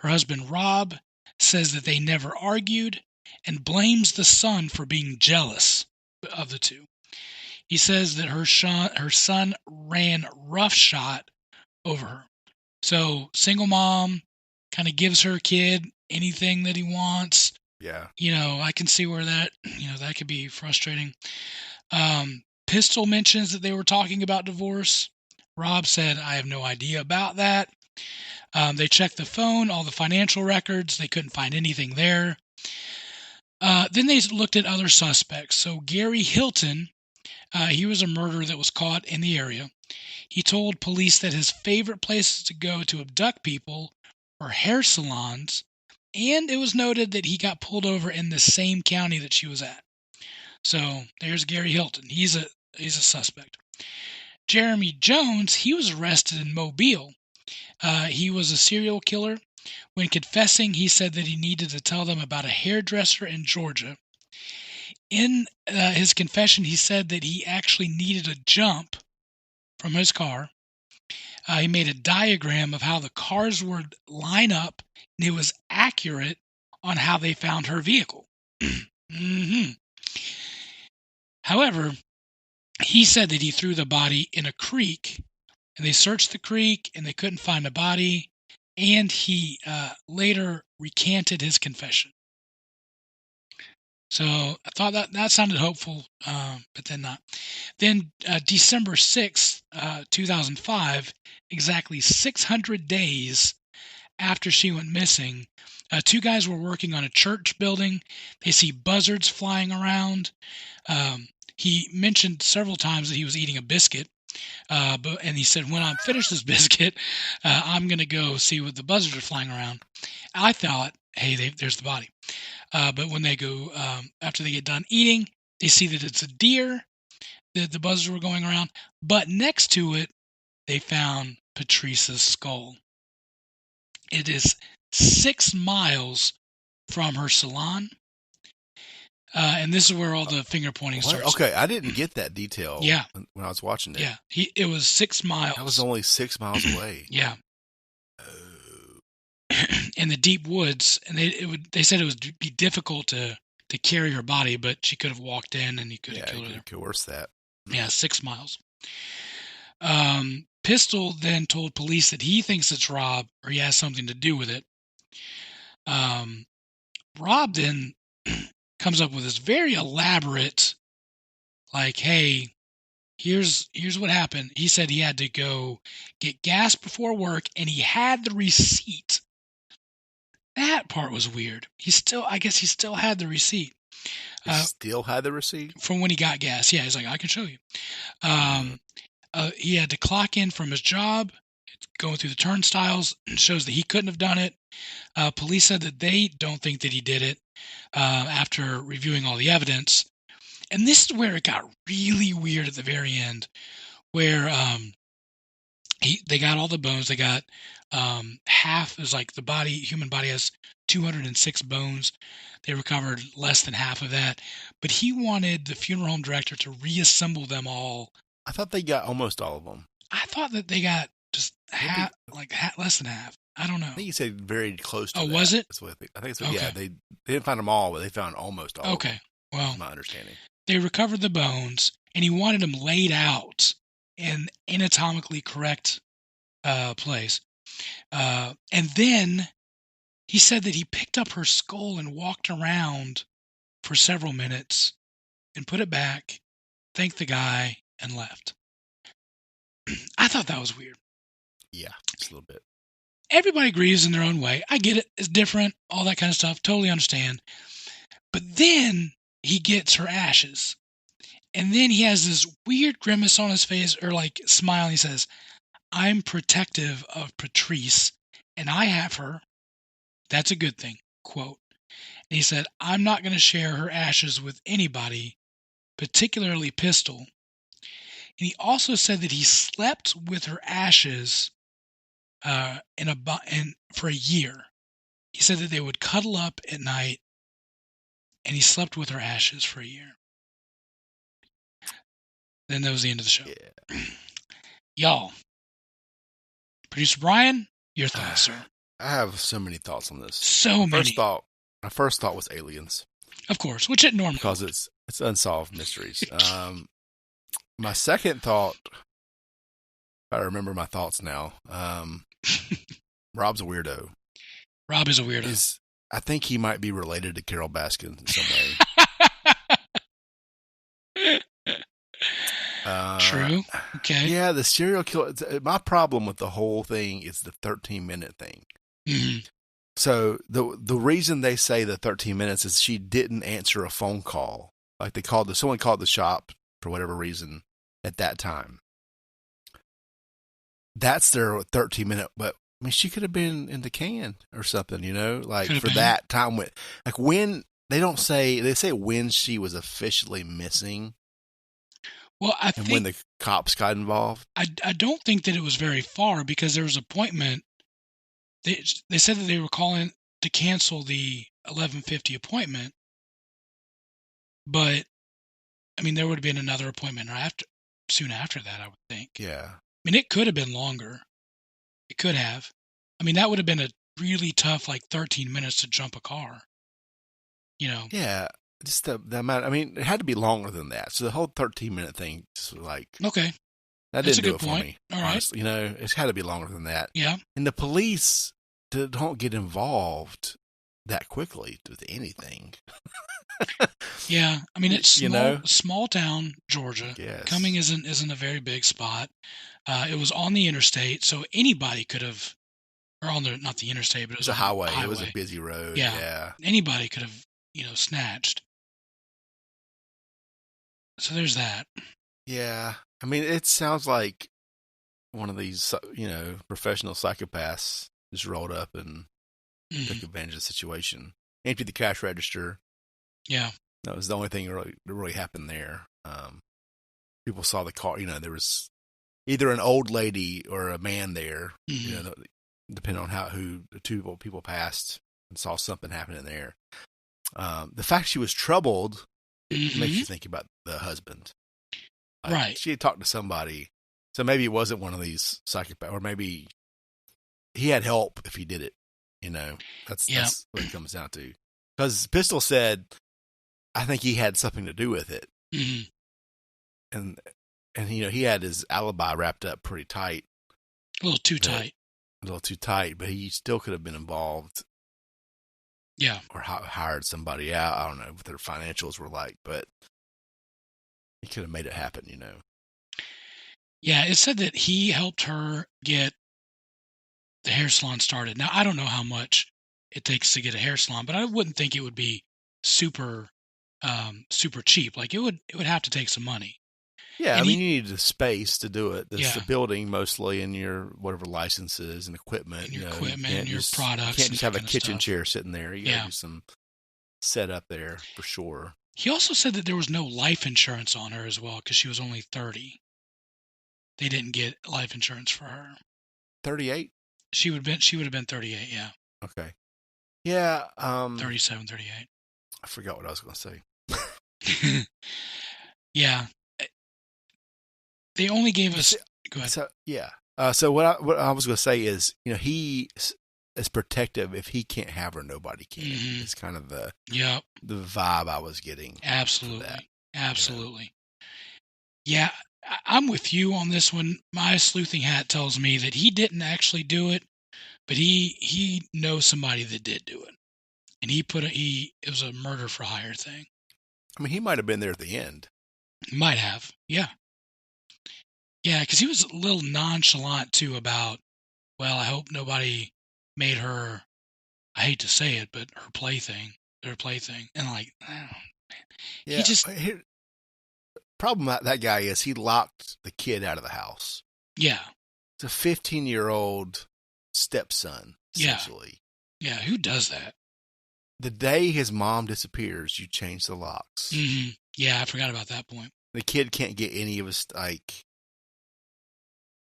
Her husband, Rob, says that they never argued and blames the son for being jealous of the 2. He says that her son ran roughshod over her. So, single mom, kind of gives her kid anything that he wants. Yeah. I can see where that could be frustrating. Pistol mentions that they were talking about divorce. Rob said, I have no idea about that. They checked the phone, all the financial records. They couldn't find anything there. Then they looked at other suspects. So Gary Hilton, he was a murderer that was caught in the area. He told police that his favorite places to go to abduct people were hair salons, and it was noted that he got pulled over in the same county that she was at. So there's Gary Hilton. He's a suspect. Jeremy Jones, he was arrested in Mobile. He was a serial killer. When confessing, he said that he needed to tell them about a hairdresser in Georgia. In his confession, he said that he actually needed a jump from his car. He made a diagram of how the cars would line up, and it was accurate on how they found her vehicle. Mm-hmm. However, he said that he threw the body in a creek, and they searched the creek, and they couldn't find a body, and he later recanted his confession. So I thought that sounded hopeful, but then not. Then December 6th, 2005, exactly 600 days after she went missing, 2 guys were working on a church building. They see buzzards flying around. He mentioned several times that he was eating a biscuit, and he said, when I'm finished this biscuit, I'm going to go see what the buzzards are flying around. I thought, hey, there's the body. But when they go, after they get done eating, they see that it's a deer that the buzzards were going around. But next to it, they found Patrice's skull. It is 6 miles from her salon. And this is where all the finger pointing starts. Okay, I didn't get that detail when I was watching it. Yeah, it was 6 miles. That was only 6 miles away. Yeah. In the deep woods, and they said it would be difficult to carry her body, but she could have walked in and he could have killed her there. Coerce that. Yeah, 6 miles. Pistol then told police that he thinks it's Rob, or he has something to do with it. Rob then comes up with this very elaborate, like, hey, here's what happened. He said he had to go get gas before work, and he had the receipt. That part was weird. I guess he still had the receipt. Still had the receipt? From when he got gas. Yeah, he's like, I can show you. He had to clock in from his job, going through the turnstiles, and shows that he couldn't have done it. Police said that they don't think that he did it after reviewing all the evidence. And this is where it got really weird at the very end, where they got all the bones. They got half, is like the human body has 206 bones. They recovered less than half of that. But he wanted the funeral home director to reassemble them all. I thought they got almost all of them. I thought that they got just half, less than half. I don't know. I think you said very close to that. Oh, was it? That's what I think it's okay. Yeah, they didn't find them all, but they found almost all of them. Okay, well. That's my understanding. They recovered the bones, and he wanted them laid out in anatomically correct place. And then he said that he picked up her skull and walked around for several minutes and put it back, thanked the guy, and left. I thought that was weird. Yeah, just a little bit. Everybody grieves in their own way. I get it. It's different, all that kind of stuff. Totally understand. But then he gets her ashes. And then he has this weird grimace on his face, or like smile, and he says, "I'm protective of Patrice, and I have her. That's a good thing." Quote. And he said, "I'm not going to share her ashes with anybody, particularly Pistol." And he also said that he slept with her ashes for a year. He said that they would cuddle up at night, and he slept with her ashes for a year. Then that was the end of the show. Yeah. Y'all, Producer Brian, your thoughts, sir? I have so many thoughts on this. So many. My first thought was aliens. Of course, which it normally because it's unsolved mysteries. My second thought, I remember my thoughts now. Rob's a weirdo. Rob is a weirdo. I think he might be related to Carol Baskin in some way. True. Okay. Yeah, the serial killer. My problem with the whole thing is the 13-minute thing. Mm-hmm. So the reason they say the 13 minutes is she didn't answer a phone call. Like someone called the shop for whatever reason at that time. That's their 13-minute. But I mean, she could have been in the can or something, like for that time. When they don't say, they say when she was officially missing. Well, I think when the cops got involved. I don't think that it was very far because there was an appointment. They said that they were calling to cancel the 11:50 appointment, but I mean there would have been another appointment soon after that, I would think. Yeah. I mean it could have been longer. It could have. I mean that would have been a really tough 13 minutes to jump a car. Yeah. Just the amount. I mean, it had to be longer than that. So the whole 13-minute thing, just okay, that didn't do it for me. All right, honestly. It's had to be longer than that. Yeah, and the police don't get involved that quickly with anything. Yeah, I mean it's small town Georgia. Yes. Cumming isn't a very big spot. It was on the interstate, so anybody could have, or on not the interstate, but it was a highway. It was a busy road. Yeah. Anybody could have snatched. So there's that. Yeah. I mean, it sounds like one of these, professional psychopaths just rolled up and took advantage of the situation. Emptied the cash register. Yeah. That was the only thing that really happened there. People saw the car. There was either an old lady or a man there, depending on who the two people passed and saw something happening there. The fact she was troubled, it makes you think about the husband. Right. She had talked to somebody. So maybe it wasn't one of these psychopaths, or maybe he had help if he did it. That's what it comes down to. Because Pistol said, I think he had something to do with it. Mm-hmm. And he had his alibi wrapped up pretty tight. A little too tight. But he still could have been involved. Yeah. Or hired somebody out. I don't know what their financials were like, but he could have made it happen, Yeah, it said that he helped her get the hair salon started. Now, I don't know how much it takes to get a hair salon, but I wouldn't think it would be super cheap. It would have to take some money. Yeah, and you need the space to do it. The building mostly, and your whatever licenses and equipment. And your equipment and your products. You can't just have a kitchen chair sitting there. You got to do some setup there for sure. He also said that there was no life insurance on her as well because she was only 30. They didn't get life insurance for her. 38? She would have been 38, yeah. Okay. Yeah. 37, 38. I forgot what I was going to say. Yeah. They only gave us. Go ahead. So, yeah. So what I was going to say is, he is protective. If he can't have her, nobody can. Mm-hmm. It's kind of the vibe I was getting. Absolutely. Absolutely. Yeah, I'm with you on this one. My sleuthing hat tells me that he didn't actually do it, but he knows somebody that did do it, and it was a murder for hire thing. I mean, he might have been there at the end. He might have, yeah. Yeah, because he was a little nonchalant, too, about, well, I hope nobody made her, I hate to say it, but her plaything. And oh, man. Yeah, problem with that guy is he locked the kid out of the house. Yeah. It's a 15-year-old stepson, essentially. Yeah, who does that? The day his mom disappears, you change the locks. Mm-hmm. Yeah, I forgot about that point. The kid can't get any of his, like,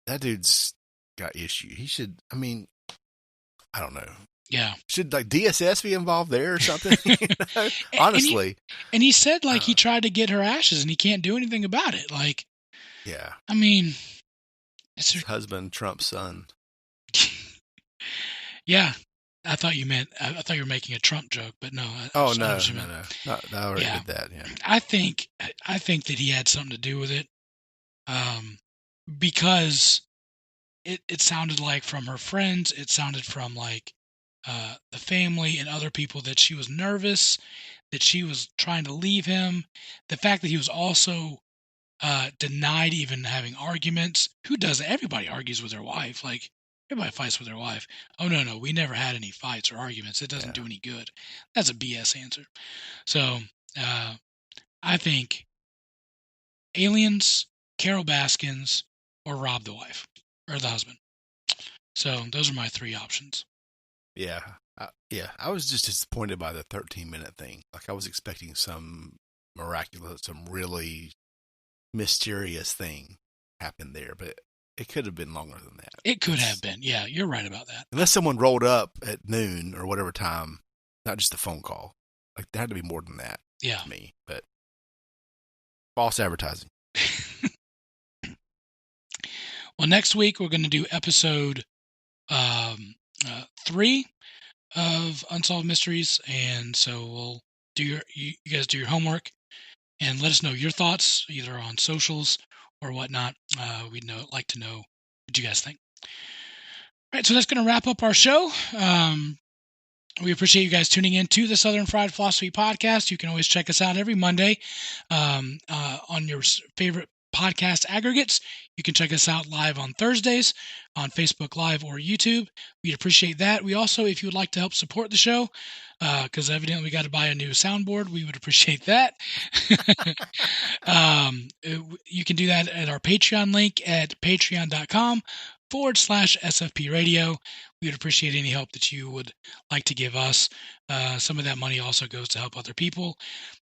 that dude's got issue. He should, I mean, I don't know. Yeah. Should, like, DSS be involved there or something? You know? Honestly. And he said, like, he tried to get her ashes and he can't do anything about it. Like, yeah. I mean, it's his husband, Trump's son. Yeah. I thought you were making a Trump joke, but no. No. I already did that, yeah. I think that he had something to do with it. Because it sounded like from her friends, it sounded from like the family and other people that she was nervous, that she was trying to leave him. The fact that he was also denied even having arguments. Who does it? Everybody argues with their wife. Like, everybody fights with their wife. Oh, no, we never had any fights or arguments. It doesn't do any good. That's a BS answer. So I think aliens, Carol Baskins, or rob the wife or the husband. So those are my three options. Yeah. I was just disappointed by the 13-minute thing. Like, I was expecting some miraculous, some really mysterious thing happen there, but it could have been longer than that. It could have been. Yeah, you're right about that. Unless someone rolled up at noon or whatever time, not just a phone call. Like, there had to be more than that. Yeah. To me, but false advertising. Well, next week we're going to do episode 3 of Unsolved Mysteries, and so we'll do you guys do your homework and let us know your thoughts either on socials or whatnot. We'd like to know what you guys think. All right, so that's going to wrap up our show. We appreciate you guys tuning in to the Southern Fried Philosophy Podcast. You can always check us out every Monday on your favorite podcast aggregates. You can check us out live on Thursdays on Facebook Live or YouTube. We'd appreciate that. We also, if you would like to help support the show, because evidently we got to buy a new soundboard, we would appreciate that. You can do that at our Patreon link at patreon.com/SFP Radio. We would appreciate any help that you would like to give us. Some of that money also goes to help other people.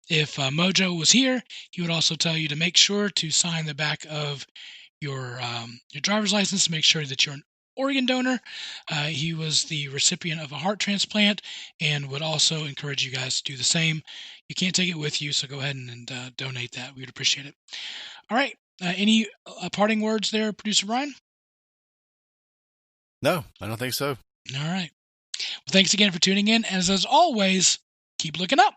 If Mojo was here, he would also tell you to make sure to sign the back of your driver's license to make sure that you're an organ donor. He was the recipient of a heart transplant and would also encourage you guys to do the same. You can't take it with you, so go ahead and donate that. We would appreciate it. All right. Any parting words there, Producer Brian? No, I don't think so. All right. Well, thanks again for tuning in. And as always, keep looking up.